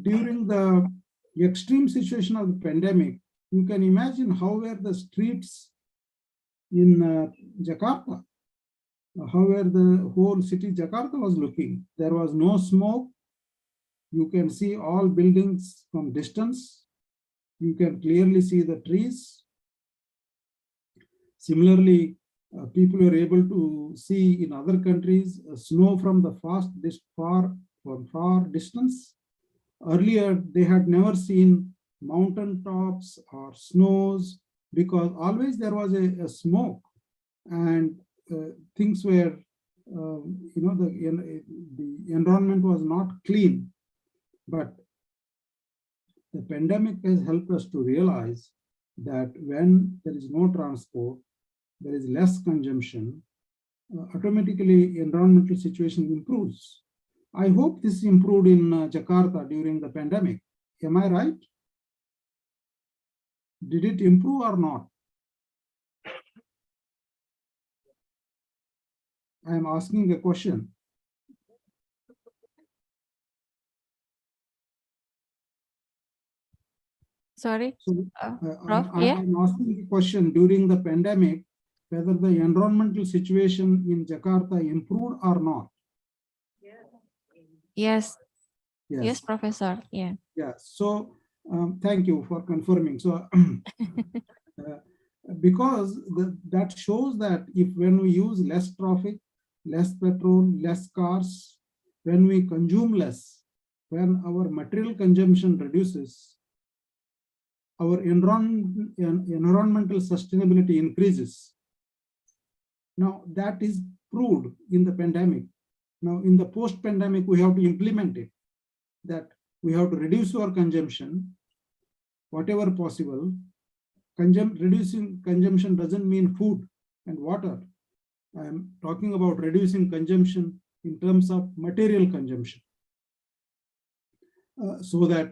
during the extreme situation of the pandemic, you can imagine how were the streets in Jakarta, how were the whole city Jakarta was looking. There was no smoke. You can see all buildings from distance. You can clearly see the trees. Similarly, people were able to see in other countries snow from the far distance. Earlier, they had never seen mountain tops or snows, because always there was a smoke, and things were, the environment was not clean. But the pandemic has helped us to realize that when there is no transport, there is less consumption, automatically environmental situation improves. I hope this improved in Jakarta during the pandemic. Am I right? Did it improve or not? I am asking a question. Sorry, So, Prof, yeah? I'm asking a question during the pandemic, whether the environmental situation in Jakarta improved or not. Yes. Yes, Professor. Yeah. Yeah. So thank you for confirming. So because that shows that when we use less traffic, less petrol, less cars, when we consume less, when our material consumption reduces, our environmental sustainability increases. Now, that is proved in the pandemic. Now, in the post-pandemic, we have to implement it, that we have to reduce our consumption, whatever possible. Reducing consumption doesn't mean food and water. I am talking about reducing consumption in terms of material consumption, so that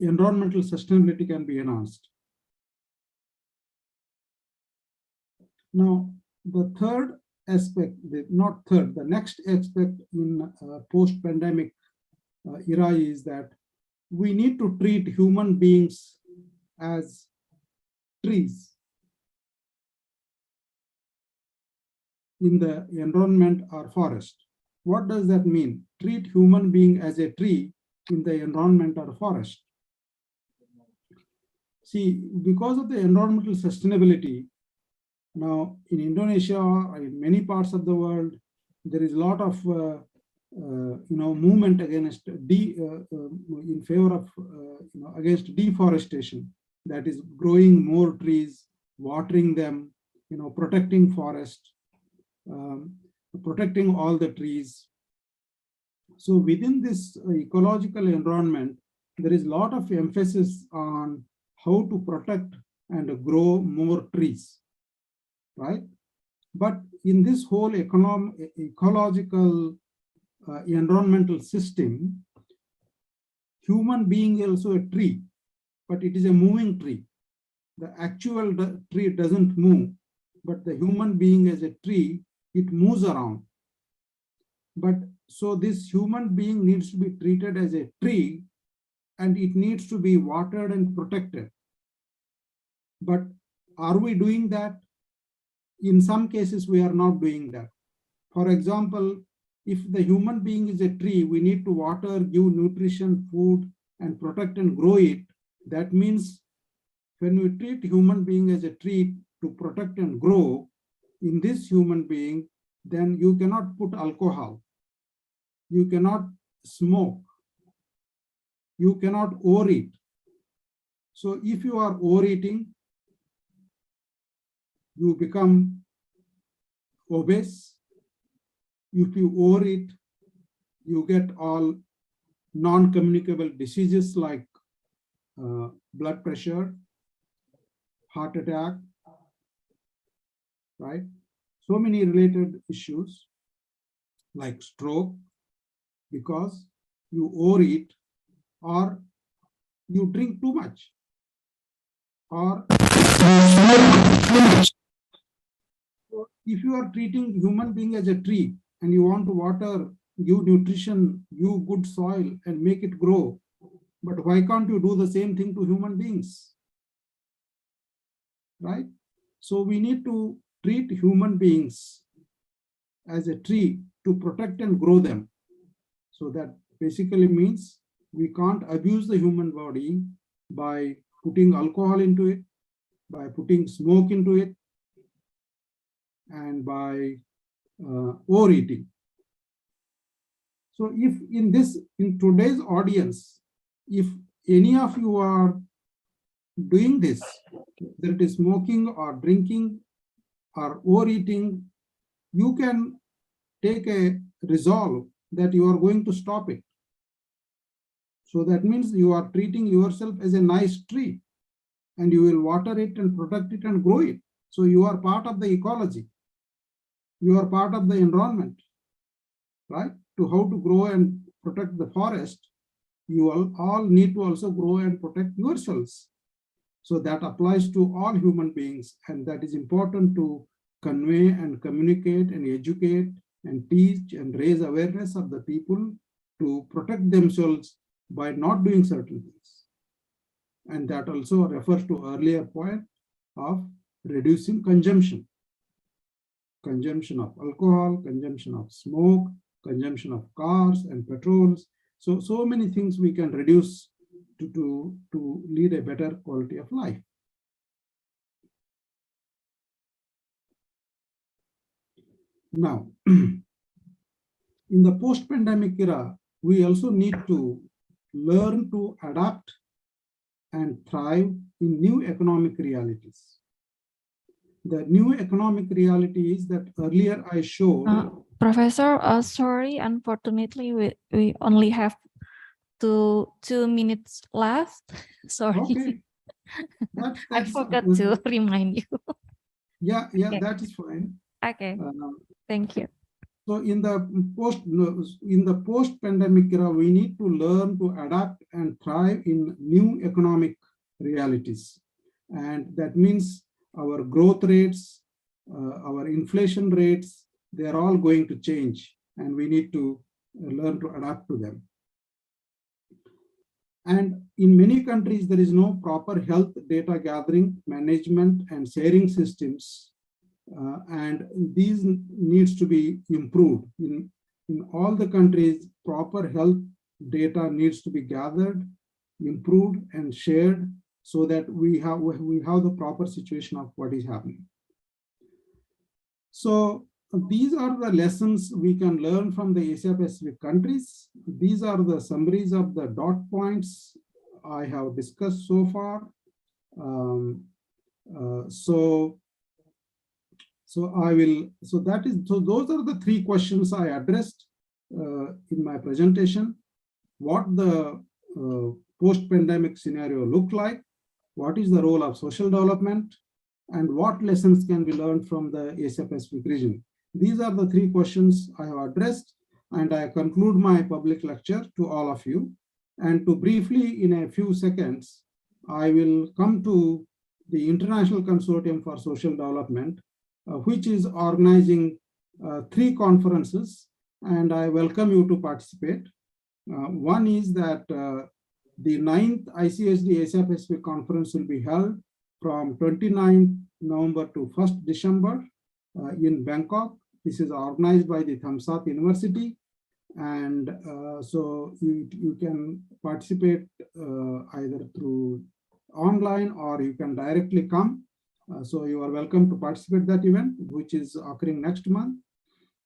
environmental sustainability can be enhanced. Now, the third aspect, the next aspect in post-pandemic era is that we need to treat human beings as trees in the environment or forest. What does that mean? Treat human being as a tree in the environment or forest. See, because of the environmental sustainability, now in Indonesia or in many parts of the world, there is a lot of movement against in favor of against deforestation. That is growing more trees, watering them, protecting forest, protecting all the trees. So within this ecological environment, there is a lot of emphasis on how to protect and grow more trees, right? But in this whole ecological environmental system, human being is also a tree, but it is a moving tree. The actual tree doesn't move, but the human being as a tree, it moves around. But so this human being needs to be treated as a tree, and it needs to be watered and protected. But are we doing that? In some cases, we are not doing that. For example, if the human being is a tree, we need to water, give nutrition, food, and protect and grow it. That means when we treat human being as a tree to protect and grow, in this human being, then you cannot put alcohol, you cannot smoke, you cannot overeat. So if you are overeating, you become obese. If you overeat, you get all non-communicable diseases like blood pressure, heart attack, right? So many related issues like stroke, because you overeat or you drink too much or too much. So if you are treating human being as a tree and you want to water, give nutrition, give good soil and make it grow, but why can't you do the same thing to human beings, right? So we need to treat human beings as a tree to protect and grow them. So that basically means we can't abuse the human body by putting alcohol into it, by putting smoke into it, and by overeating. So if in today's audience, if any of you are doing this, whether it is smoking or drinking or overeating, you can take a resolve that you are going to stop it. So that means you are treating yourself as a nice tree and you will water it and protect it and grow it. So you are part of the ecology. You are part of the environment, right? To how to grow and protect the forest, you all need to also grow and protect yourselves. So that applies to all human beings, and that is important to convey and communicate and educate and teach and raise awareness of the people to protect themselves by not doing certain things. And that also refers to earlier point of reducing consumption. Consumption of alcohol, consumption of smoke, consumption of cars and petrols. So many things we can reduce to lead a better quality of life. Now, in the post-pandemic era, we also need to learn to adapt and thrive in new economic realities. The new economic reality is that earlier I showed. Professor, sorry, unfortunately, we only have 2 minutes left. Sorry. Okay. I forgot to remind you. Yeah, Okay. that is fine. Okay. Thank you. So in the post-pandemic era, we need to learn to adapt and thrive in new economic realities. And that means our growth rates, our inflation rates, they are all going to change, and we need to learn to adapt to them. And in many countries, there is no proper health data gathering, management, and sharing systems. And these needs to be improved. In all the countries, proper health data needs to be gathered, improved, and shared so that we have the proper situation of what is happening. So these are the lessons we can learn from the Asia Pacific countries. These are the summaries of the dot points I have discussed so far. So those are the 3 questions I addressed in my presentation. What the post-pandemic scenario look like, what is the role of social development, and what lessons can be learned from the Asia Pacific region. These are the 3 questions I have addressed, and I conclude my public lecture to all of you. And to briefly, in a few seconds, I will come to the International Consortium for Social Development, which is organizing 3 conferences, and I welcome you to participate. One is that the 9th ICSD Asia Pacific Conference will be held from 29th November to 1st December in Bangkok. This is organized by the Thammasat University, and so you can participate either through online or you can directly come. So you are welcome to participate that event, which is occurring next month.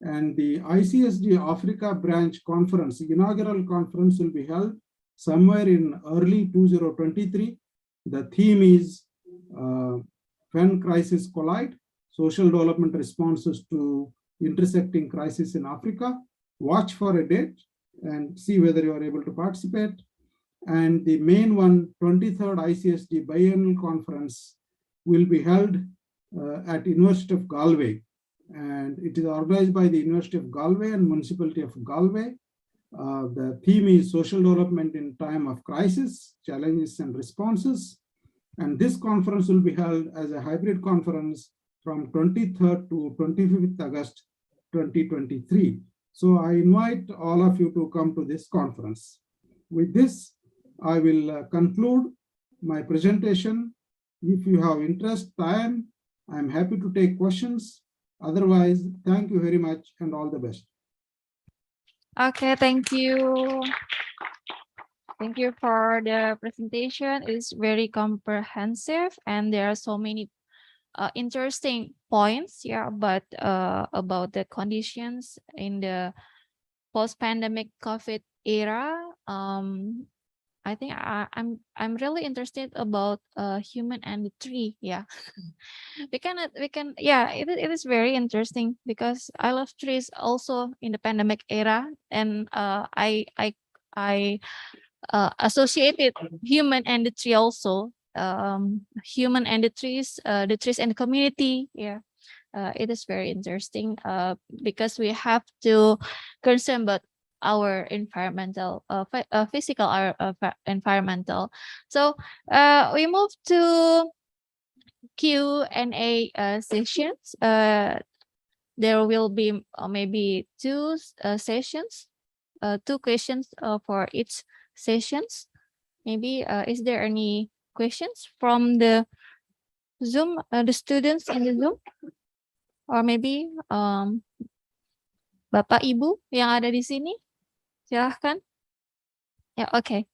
And the ICSD Africa Branch Conference, inaugural conference, will be held somewhere in early 2023. The theme is When Crises Collide, Social Development Responses to Intersecting Crisis in Africa. Watch for a date and see whether you are able to participate. And the main one, 23rd ICSD Biennial Conference, will be held at University of Galway. And it is organized by the University of Galway and Municipality of Galway. The theme is Social Development in Time of Crisis, Challenges and Responses. And this conference will be held as a hybrid conference from 23rd to 25th August 2023. So I invite all of you to come to this conference. With this, I will conclude my presentation. If you have interest, I'm happy to take questions. Otherwise, thank you very much and all the best. Okay, thank you. Thank you for the presentation. It's very comprehensive and there are so many interesting points, yeah, but about the conditions in the post-pandemic COVID era. I think I'm really interested about human and the tree. Yeah, we can yeah. It is very interesting because I love trees also in the pandemic era, and I associated human and the tree also. Human and the trees and the community. Yeah, it is very interesting because we have to concern about our environmental physical environmental. So we move to Q&A sessions. There will be maybe 2 sessions, 2 questions for each sessions. Maybe is there any questions from the Zoom, the students in the Zoom, or maybe Bapak Ibu yang ada di sini, silahkan. Ya, oke.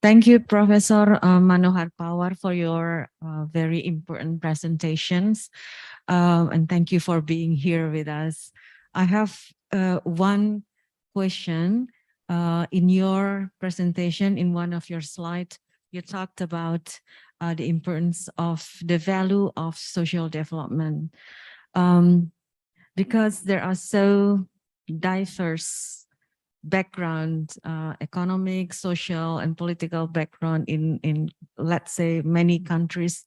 Thank you, Professor Manohar Pawar, for your very important presentations. And thank you for being here with us. I have one question. In your presentation, in one of your slides, you talked about the importance of the value of social development. Because there are so diverse background, economic, social, and political background in let's say many countries,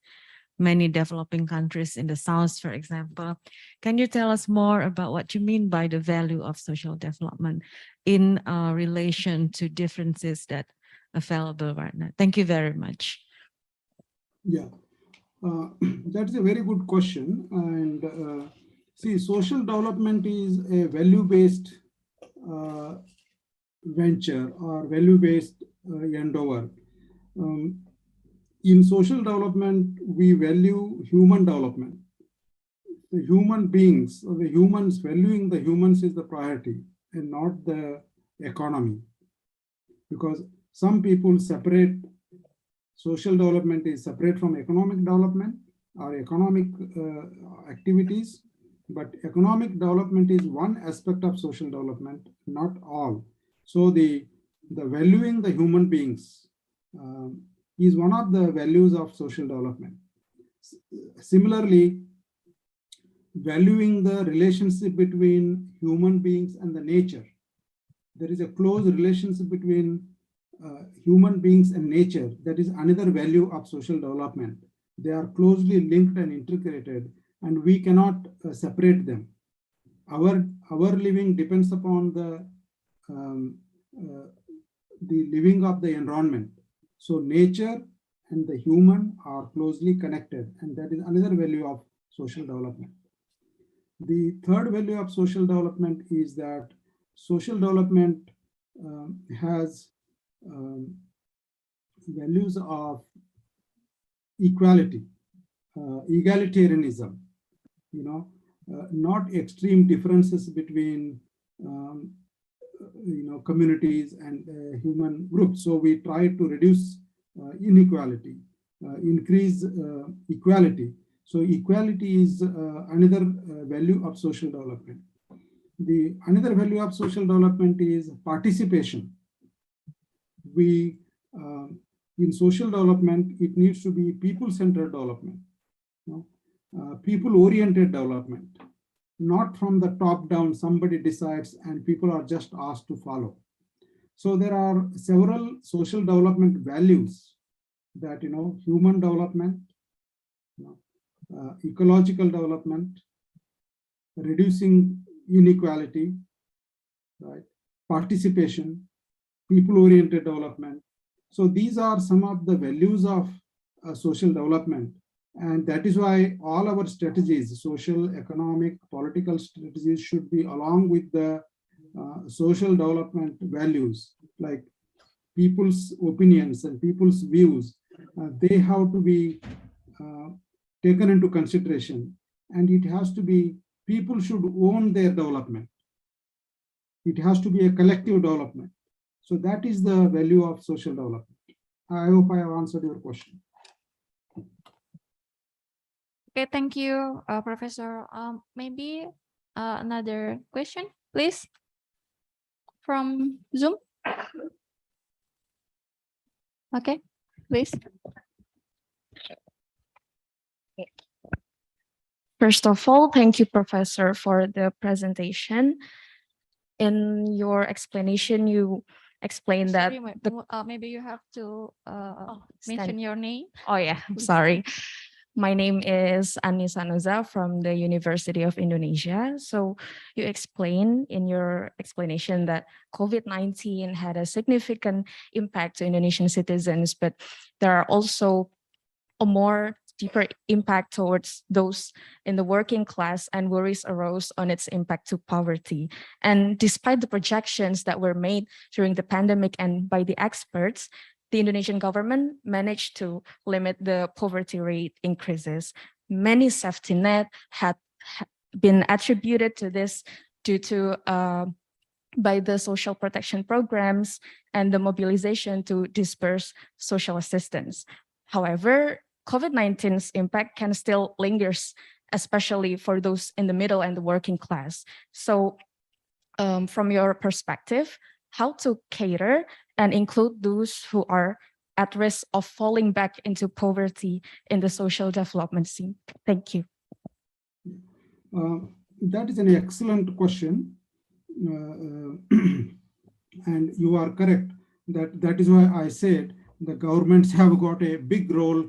many developing countries in the South, for example. Can you tell us more about what you mean by the value of social development in relation to differences that are available right now? Thank you very much. Yeah, that's a very good question. And see, social development is a value-based venture or value-based endeavor. In social development, we value human development. The human beings, or the humans, valuing the humans is the priority and not the economy. Because some people separate social development is separate from economic development or economic activities, but economic development is one aspect of social development, not all. So the valuing the human beings is one of the values of social development. Similarly, valuing the relationship between human beings and the nature. There is a close relationship between human beings and nature. That is another value of social development. They are closely linked and integrated, and we cannot separate them. Our living depends upon the living of the environment. So nature and the human are closely connected, and that is another value of social development. The third value of social development is that social development has values of equality, egalitarianism, not extreme differences between communities and human groups. So we try to reduce inequality, increase equality. So equality is another value of social development. The another value of social development is participation. We in social development, it needs to be people-centered development, people-oriented development, not from the top down, somebody decides and people are just asked to follow. So there are several social development values that, human development, ecological development, reducing inequality, right? Participation, people-oriented development. So these are some of the values of social development. And that is why all our strategies, social, economic, political strategies should be along with the social development values, like people's opinions and people's views. They have to be taken into consideration. And it has to be, people should own their development. It has to be a collective development. So that is the value of social development. I hope I have answered your question. Okay, thank you, Professor. Maybe another question, please, from Zoom. Okay, please. First of all, thank you, Professor, for the presentation. In your explanation, you explained that maybe you have to mention your name. Oh yeah, I'm sorry. My name is Anissa Nuza from the University of Indonesia. So you explained in your explanation that COVID-19 had a significant impact to Indonesian citizens, but there are also a more deeper impact towards those in the working class, and worries arose on its impact to poverty. And despite the projections that were made during the pandemic and by the experts, the Indonesian government managed to limit the poverty rate increases. Many safety net had been attributed to this due to by the social protection programs and the mobilization to disperse social assistance. However, COVID-19's impact can still linger, especially for those in the middle and the working class. So from your perspective, how to cater and include those who are at risk of falling back into poverty in the social development scene? Thank you. That is an excellent question. And you are correct that is why I said the governments have got a big role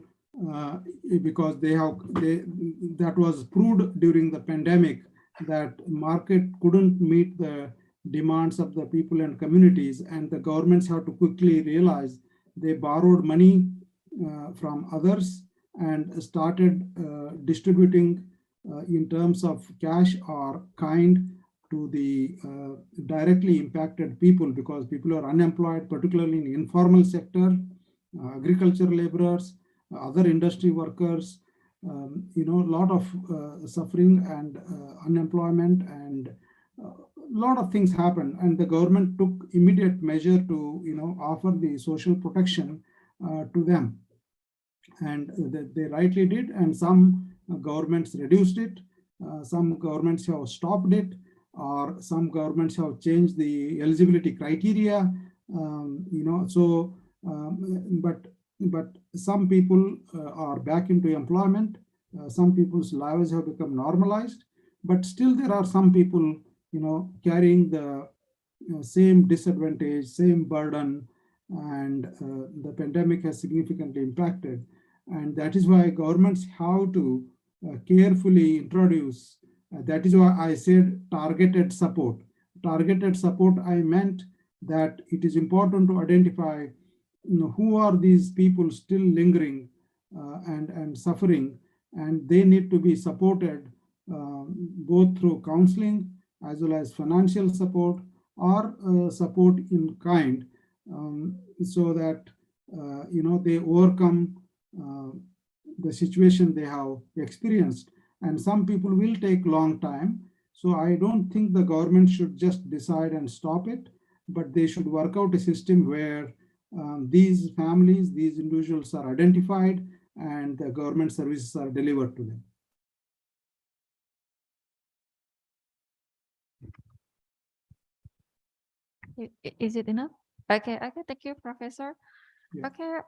because that was proved during the pandemic that market couldn't meet the demands of the people and communities, and the governments have to quickly realize they borrowed money from others and started distributing in terms of cash or kind to the directly impacted people, because people are unemployed, particularly in the informal sector, agriculture laborers, other industry workers, a lot of suffering and unemployment, and a lot of things happened. And the government took immediate measure to, offer the social protection to them. And they rightly did. And some governments reduced it. Some governments have stopped it, or some governments have changed the eligibility criteria. But some people are back into employment. Some people's lives have become normalized, but still there are some people, carrying the same disadvantage, same burden, and the pandemic has significantly impacted. And that is why governments have to carefully introduce. That is why I said targeted support. Targeted support, I meant that it is important to identify who are these people still lingering and suffering, and they need to be supported both through counseling as well as financial support or support in kind, so that they overcome the situation they have experienced. And some people will take long time. So I don't think the government should just decide and stop it, but they should work out a system where these families, these individuals are identified and the government services are delivered to them. Is it enough? Okay, thank you, Professor. Yeah. Okay,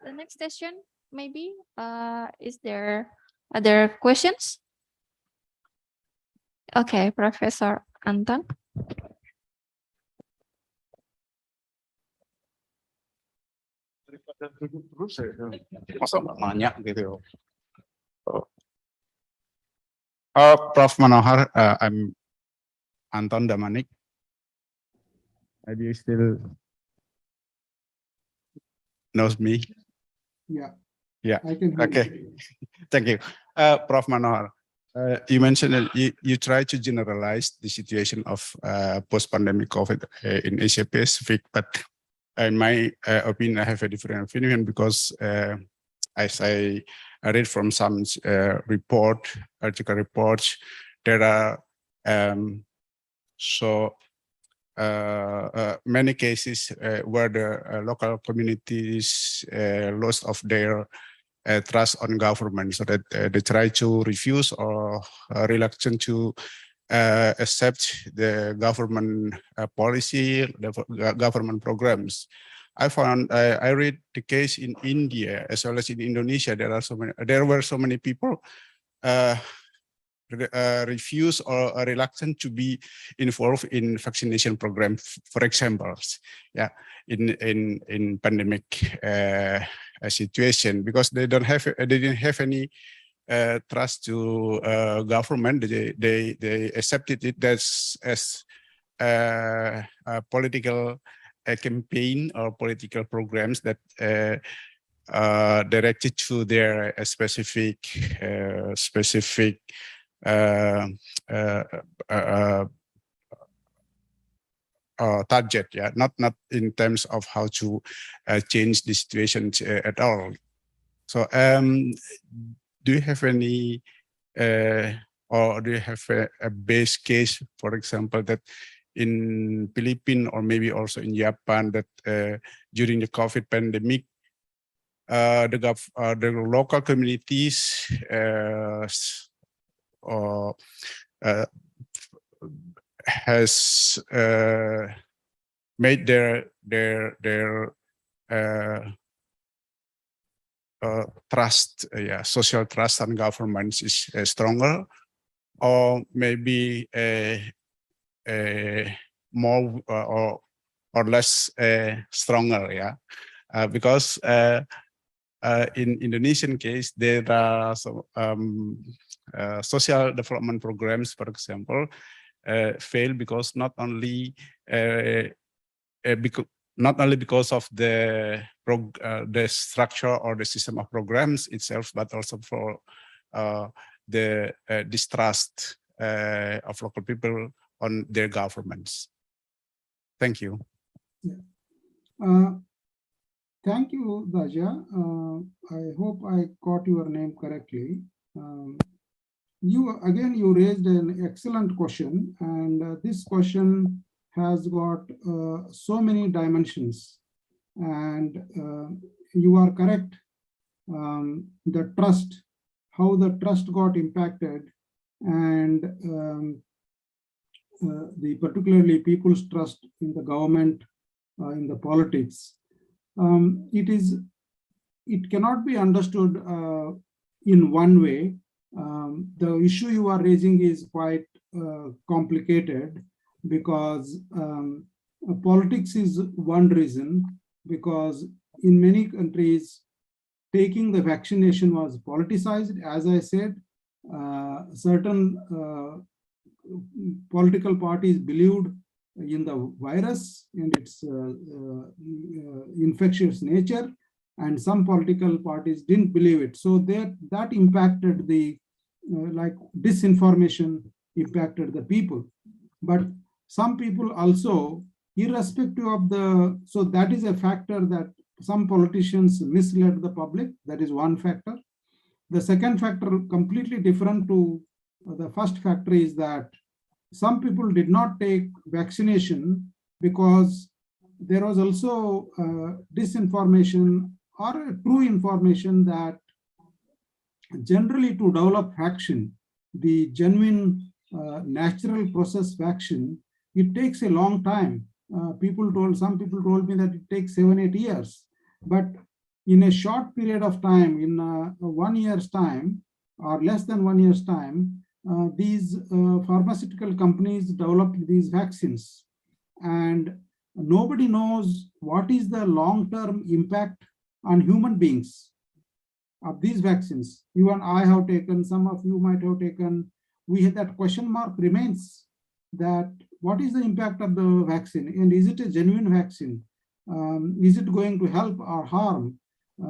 the next session, maybe, is there other questions? Okay, Professor Anton. Masa nanya gitu. Prof. Manohar, I'm Anton Damanik. Maybe you still knows me. Yeah. Yeah. I can. Okay. Thank you. Prof. Manohar, you mentioned that you try to generalize the situation of post-pandemic COVID in Asia Pacific, but in my opinion, I have a different opinion because as I read from some article reports, there are many cases where the local communities lost of their trust on government, so that they try to refuse or reluctant to accept the government policy, the government programs. I read the case in India as well as in Indonesia. There were so many people refuse or are reluctant to be involved in vaccination program, for example, in pandemic situation, because they didn't have any trust to government. They accepted it as a political campaign or political programs that directed to their specific target, not in terms of how to change the situation at all. So, do you have any, or do you have a base case, for example, that in Philippines or maybe also in Japan that during the COVID pandemic, the local communities has made their trust, social trust on governments is stronger, or maybe more or less stronger, because in Indonesian case there are some social development programs, for example, fail because not only because of the structure or the system of programs itself, but also for the distrust of local people on their governments. Thank you. Thank you, Daja. I hope I got your name correctly. You raised an excellent question, and this question has got so many dimensions, and you are correct. The trust, how the trust got impacted, and particularly people's trust in the government, in the politics. It cannot be understood in one way. The issue you are raising is quite complicated, because politics is one reason, because in many countries taking the vaccination was politicized. As I said, certain political parties believed in the virus and its infectious nature, and some political parties didn't believe it. So that impacted the like disinformation impacted the people. But some people also, irrespective of so that is a factor, that some politicians misled the public. That is one factor. The second factor, completely different to the first factor, is that some people did not take vaccination because there was also disinformation or true information that generally to develop vaccine, the genuine natural process vaccine, it takes a long time. Some people told me that it takes 7-8 years, but in a short period of time, in 1 year's time or less than 1 year's time, these pharmaceutical companies developed these vaccines, and nobody knows what is the long-term impact on human beings of these vaccines. Even I have taken, some of you might have taken. That question mark remains, that what is the impact of the vaccine, and is it a genuine vaccine? Is it going to help or harm?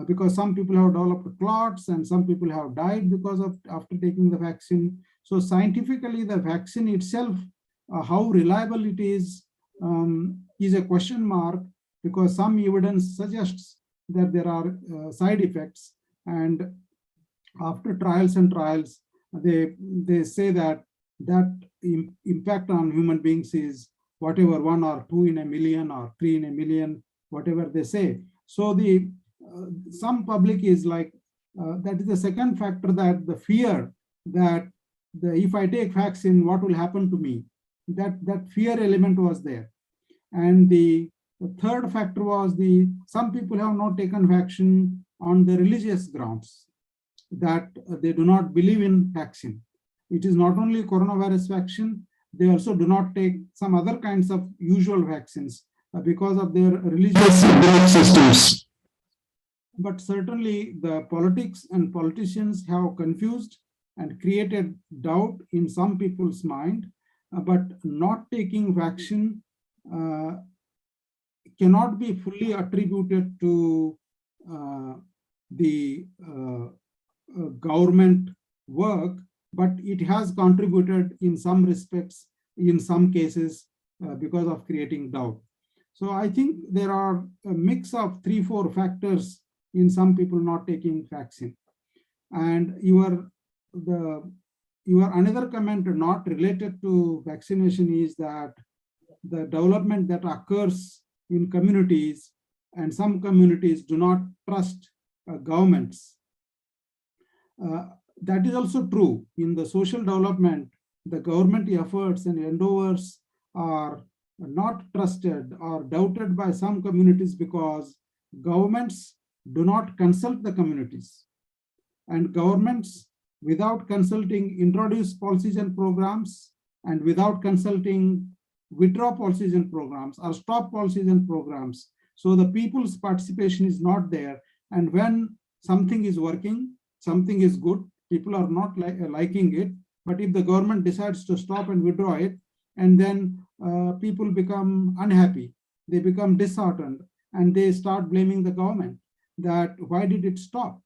Because some people have developed clots and some people have died because of after taking the vaccine. So scientifically, the vaccine itself, how reliable it is a question mark, because some evidence suggests that there are side effects, and after trials and trials, they say that impact on human beings is whatever 1 or 2 in a million or 3 in a million, whatever they say. So some public is like, that is the second factor, that the fear that if I take vaccine, what will happen to me? That fear element was there. And the third factor was some people have not taken vaccine on the religious grounds, that they do not believe in vaccine. It is not only coronavirus vaccine, they also do not take some other kinds of usual vaccines because of their religious belief systems. But certainly the politics and politicians have confused and created doubt in some people's mind, but not taking vaccine cannot be fully attributed to the government work, but it has contributed in some respects, in some cases, because of creating doubt. So I think there are a mix of 3-4 factors in some people not taking vaccine. And your another comment not related to vaccination is that the development that occurs in communities, and some communities do not trust governments. That is also true in the social development. The government efforts and endeavors are not trusted or doubted by some communities because governments do not consult the communities. And governments, without consulting, introduce policies and programs, and without consulting, withdraw policies and programs or stop policies and programs. So the people's participation is not there. And when something is working, something is good, people are not liking it. But if the government decides to stop and withdraw it, and then people become unhappy, they become disheartened, and they start blaming the government that why did it stop?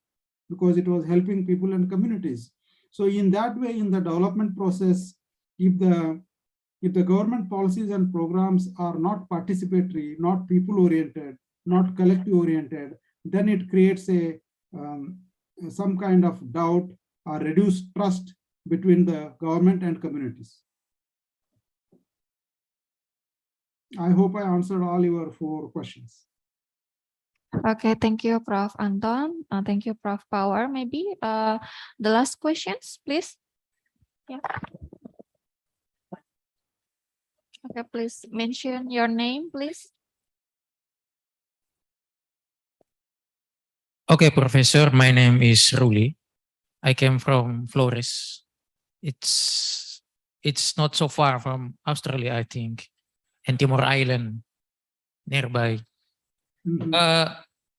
Because it was helping people and communities. So in that way, in the development process, if the government policies and programs are not participatory, not people-oriented, not collective-oriented, then it creates some kind of doubt or reduced trust between the government and communities. I hope I answered all your 4 questions. Okay, thank you, Prof. Anton. Thank you, Prof. Power. Maybe the last questions, please. Yeah. Okay, please mention your name, please. Okay, Professor, my name is Ruli. I came from Flores. It's not so far from Australia, I think, and Timor Island nearby.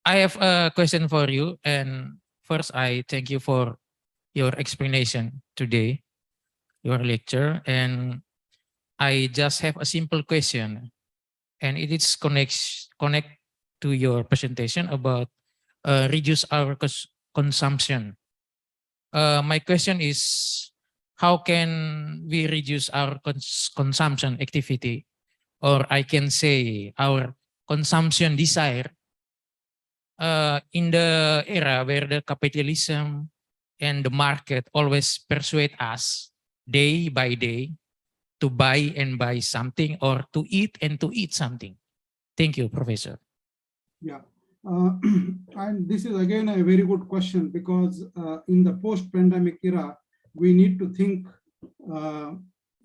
I have a question for you, and first I thank you for your explanation today, your lecture, and I just have a simple question, and it is connect to your presentation about reduce our consumption. My question is, how can we reduce our consumption activity, or I can say our consumption desire in the era where the capitalism and the market always persuade us day by day to buy and buy something, or to eat and to eat something. Thank you, Professor. Yeah, and this is again a very good question, because in the post-pandemic era, we need to think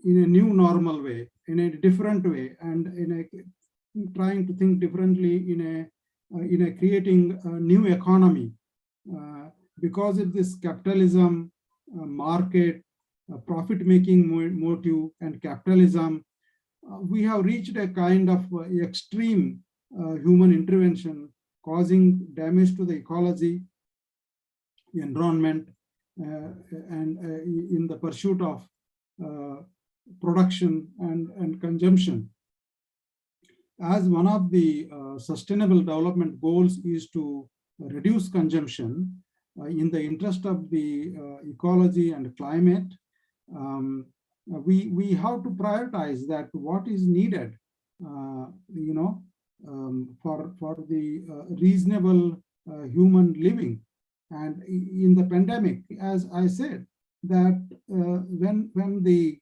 in a new normal way, in a different way, and trying to think differently in a creating a new economy, because of this capitalism, market, profit-making motive, and capitalism, we have reached a kind of extreme human intervention, causing damage to the ecology, environment, and in the pursuit of production and consumption. As one of the sustainable development goals is to reduce consumption in the interest of the ecology and climate, we have to prioritize that what is needed, for the reasonable human living. And in the pandemic, as I said, that when the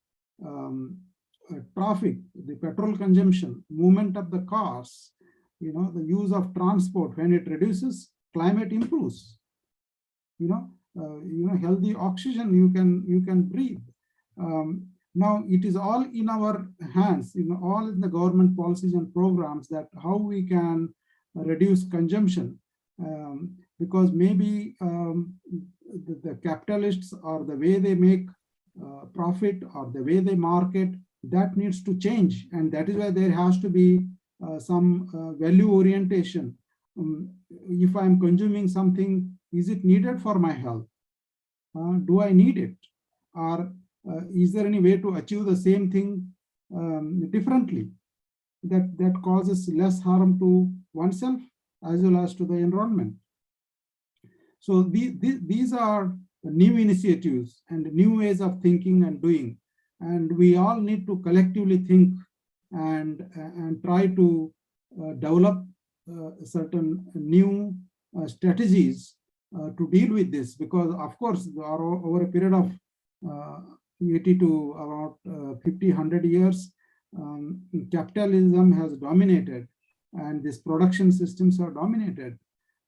traffic, the petrol consumption, movement of the cars, the use of transport, when it reduces, climate improves. Healthy oxygen you can breathe. Now it is all in our hands, all in the government policies and programs, that how we can reduce consumption, because maybe the capitalists, or the way they make profit, or the way they market, that needs to change, and that is why there has to be some value orientation. If I'm consuming something, is it needed for my health? Do I need it? Or is there any way to achieve the same thing differently, that causes less harm to oneself as well as to the environment? So these are new initiatives and new ways of thinking and doing, and we all need to collectively think and try to develop certain new strategies to deal with this, because of course over a period of 80 to about 50, 100 years, capitalism has dominated and these production systems are dominated.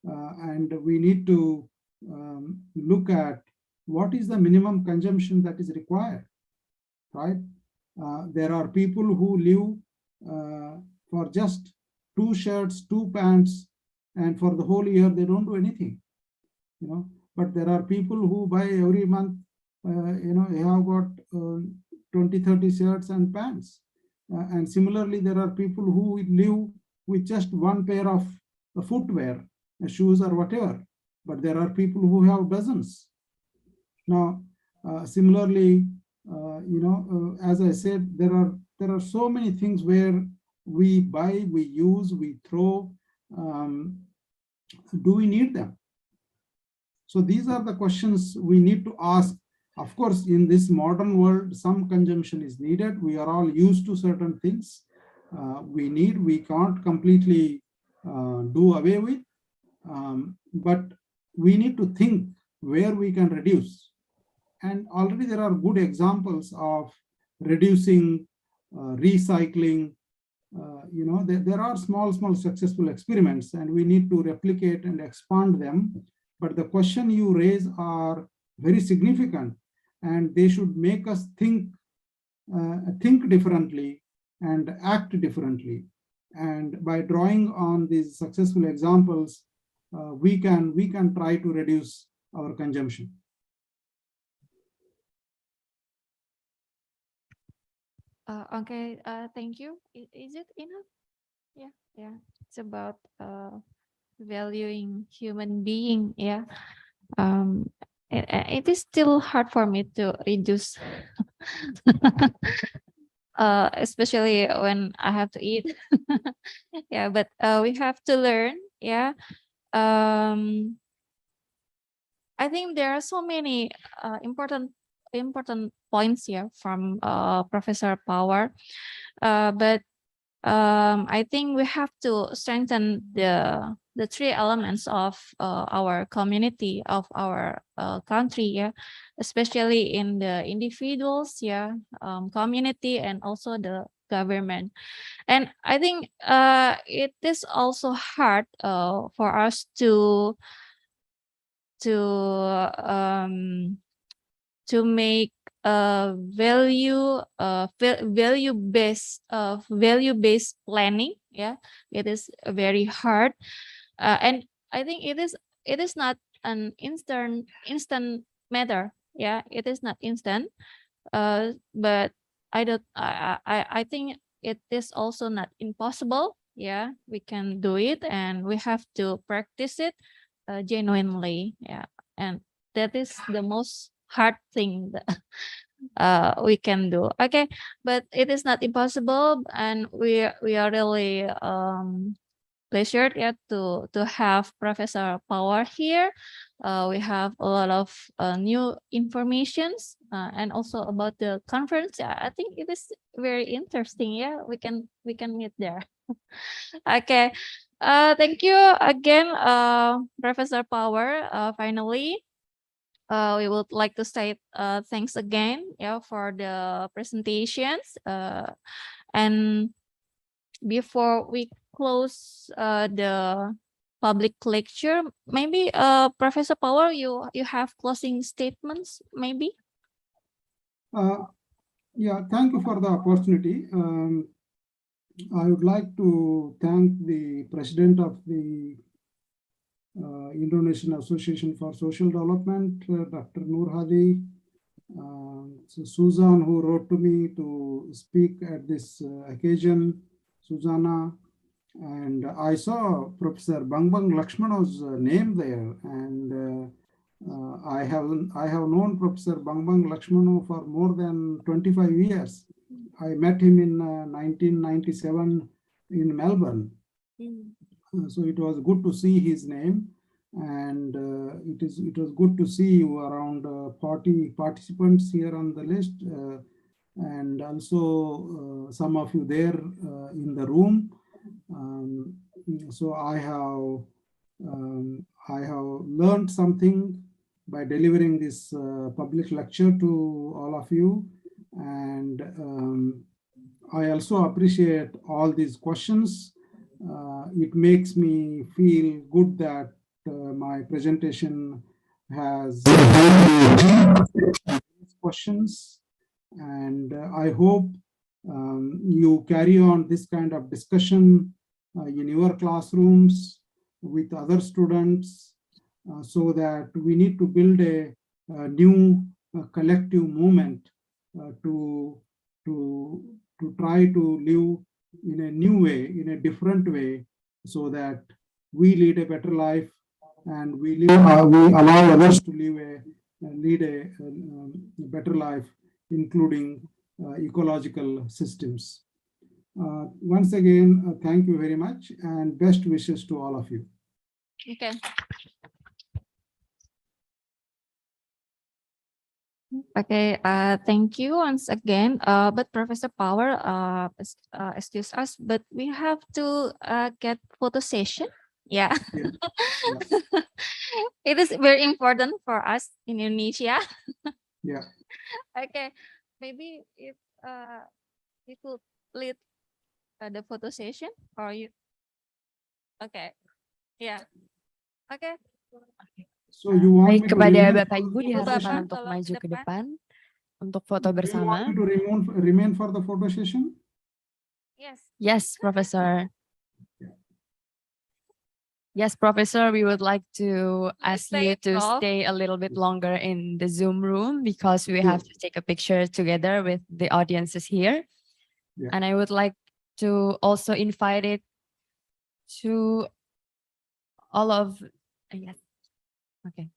And we need to look at what is the minimum consumption that is required, right? There are people who live for just 2 shirts, 2 pants, and for the whole year they don't do anything, you know. But there are people who buy every month, you know, they have got 20, 30 shirts and pants. And similarly, there are people who live with just 1 pair of footwear, shoes or whatever. But there are people who have dozens. Now, similarly, you know, as I said, there are so many things where we buy, we use, we throw. Do we need them? So these are the questions we need to ask. Of course, in this modern world, some consumption is needed. We are all used to certain things. We can't completely do away with, but we need to think where we can reduce. And already there are good examples of reducing, recycling. You know, there are small successful experiments, and we need to replicate and expand them. But the question you raise are very significant, and they should make us think differently and act differently. And by drawing on these successful examples, we can try to reduce our consumption. Okay, thank you. Is it enough? Yeah. It's about valuing human being. Yeah. It is still hard for me to reduce, especially when I have to eat. Yeah, but we have to learn. Yeah. I think there are so many important points here from Professor Power, but I think we have to strengthen the 3 elements of our community, of our country, yeah, especially in the individuals, yeah, community, and also the government. And I think it is also hard for us to make a value based planning. Yeah, it is very hard, and I think it is not an instant matter. Yeah, it is not instant, but I think it is also not impossible. Yeah, we can do it, and we have to practice it genuinely. Yeah, and that is the most hard thing that we can do. Okay, but it is not impossible, and we are really pleasured, yeah, to have Professor Power here. We have a lot of new informations, and also about the conference. Yeah, I think it is very interesting. Yeah, we can meet there. Okay. Thank you again, Professor Power. Finally, we would like to say thanks again, yeah, for the presentations. And before we close the public lecture, maybe Professor Power, you have closing statements, maybe? Yeah, thank you for the opportunity. I would like to thank the president of the Indonesian Association for Social Development, Dr. Nur Hadi, Susan, who wrote to me to speak at this occasion, Susanna, and I saw Professor Bangbang Lakshmano's name there, and I have known Professor Bangbang Lakshmano for more than 25 years. I met him in 1997 in Melbourne. So it was good to see his name, and it was good to see you around 40 participants here on the list, and also some of you there in the room. So I have learned something by delivering this public lecture to all of you, and I also appreciate all these questions. It makes me feel good that my presentation has questions, and I hope you carry on this kind of discussion in your classrooms with other students, so that we need to build a new collective movement to try to live in a new way, in a different way, so that we lead a better life and we allow others to lead a better life, including ecological systems. Once again, thank you very much and best wishes to all of you. Okay. Okay, thank you once again. But Professor Power, excuse us, but we have to get photo session. Yeah. Yeah. It is very important for us in Indonesia. Yeah. Okay, maybe if you could lead the photo session, or you. Okay. Yeah. Okay. So you want Baik, me to kepada remain Bapak for Ibu the diharapkan photo untuk Tolong maju ke ke depan. depan untuk foto session? Do you want bersama. me to remain for the photo session? Yes. Yes, Professor. Yes, Professor, we would like to ask you to stay a little bit longer in the Zoom room because we have to take a picture together with the audiences here. Yeah. And I would like to also invite it to all of, yes, okay,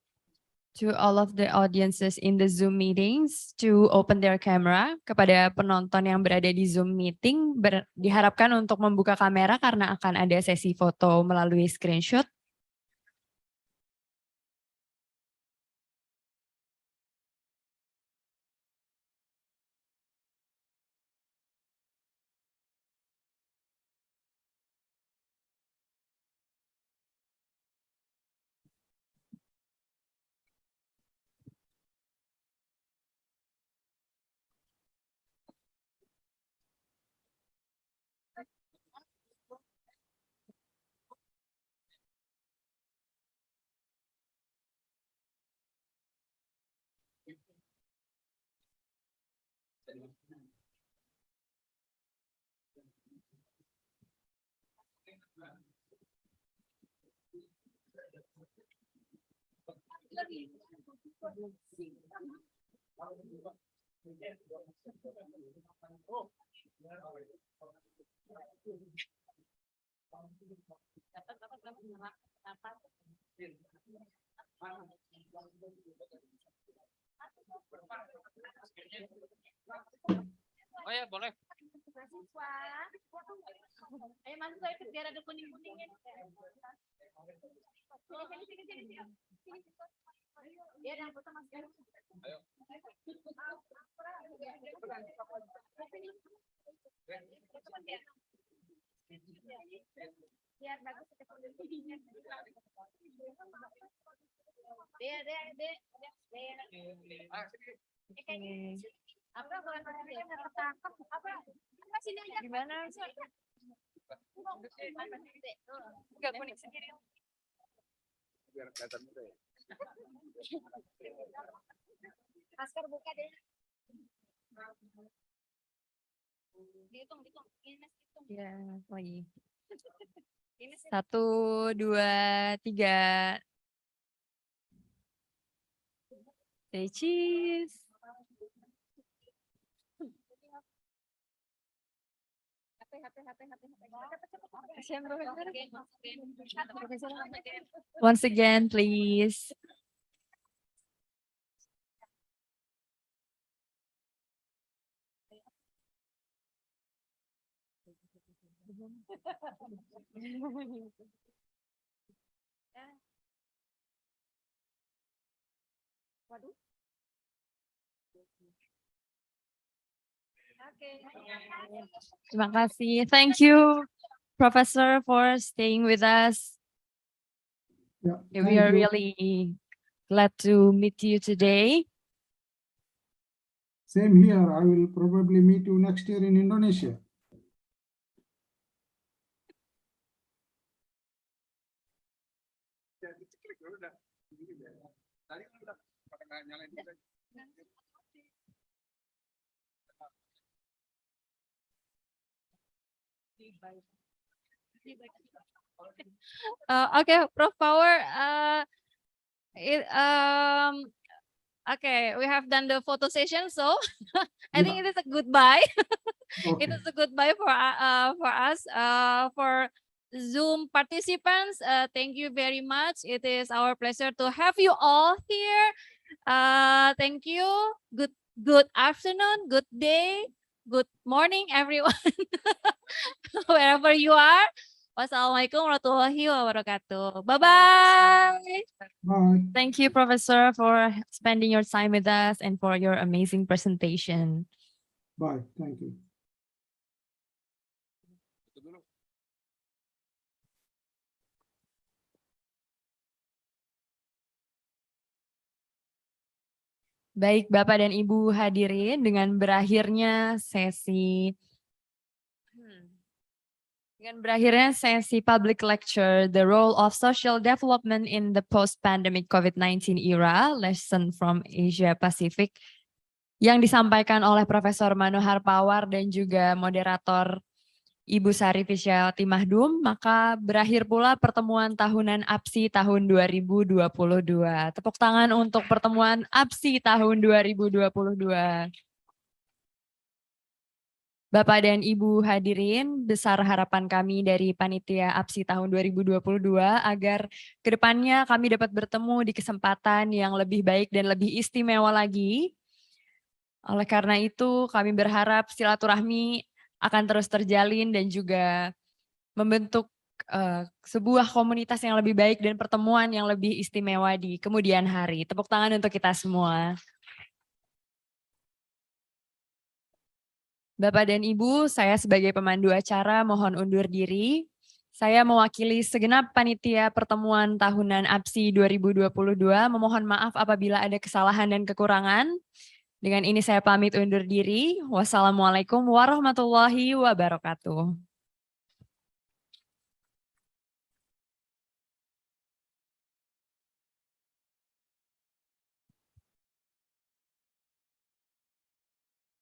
to all of the audiences in the Zoom meetings to open their camera. Kepada penonton yang berada di Zoom meeting, diharapkan untuk membuka kamera karena akan ada sesi foto melalui screenshot. Oh ya, boleh. Ayo masuk saya biar ada kuning-kuningnya. Sini. Biar yang foto masuk. Ayo. Biar bagus kita kuning-kuningnya. Apa bukan tertangkap apa sini aja gimana sih enggak kuning sendiri biar kelihatan muda ya. Masker buka deh. Dihitung ini hitung Ya, lagi. 1, 2, 3. Say cheese. Once again, please. Terima kasih. Thank you, Professor, for staying with us. Yeah, We are really glad to meet you today. Same here. I will probably meet you next year in Indonesia. Okay, Prof. Power. Okay, we have done the photo session, so I think it is a goodbye. Okay. It is a goodbye for us. For Zoom participants, thank you very much. It is our pleasure to have you all here. Thank you. Good afternoon, good day, good morning, everyone, wherever you are. Wassalamualaikum warahmatullahi wabarakatuh. Bye-bye. Bye. Thank you, Professor, for spending your time with us and for your amazing presentation. Bye. Thank you. Baik, Bapak dan Ibu hadirin, dengan berakhirnya sesi public lecture, The Role of Social Development in the Post-Pandemic COVID-19 Era, Lesson from Asia Pacific, yang disampaikan oleh Profesor Manohar Pawar dan juga moderator Ibu Sari Fisyati Mahdum, maka berakhir pula pertemuan tahunan APSI tahun 2022. Tepuk tangan untuk pertemuan APSI tahun 2022. Bapak dan Ibu hadirin, besar harapan kami dari Panitia APSI tahun 2022 agar kedepannya kami dapat bertemu di kesempatan yang lebih baik dan lebih istimewa lagi. Oleh karena itu, kami berharap silaturahmi akan terus terjalin dan juga membentuk sebuah komunitas yang lebih baik dan pertemuan yang lebih istimewa di kemudian hari. Tepuk tangan untuk kita semua. Bapak dan Ibu, saya sebagai pemandu acara mohon undur diri. Saya mewakili segenap panitia pertemuan tahunan APSI 2022 memohon maaf apabila ada kesalahan dan kekurangan. Dengan ini saya pamit undur diri. Wassalamualaikum warahmatullahi wabarakatuh.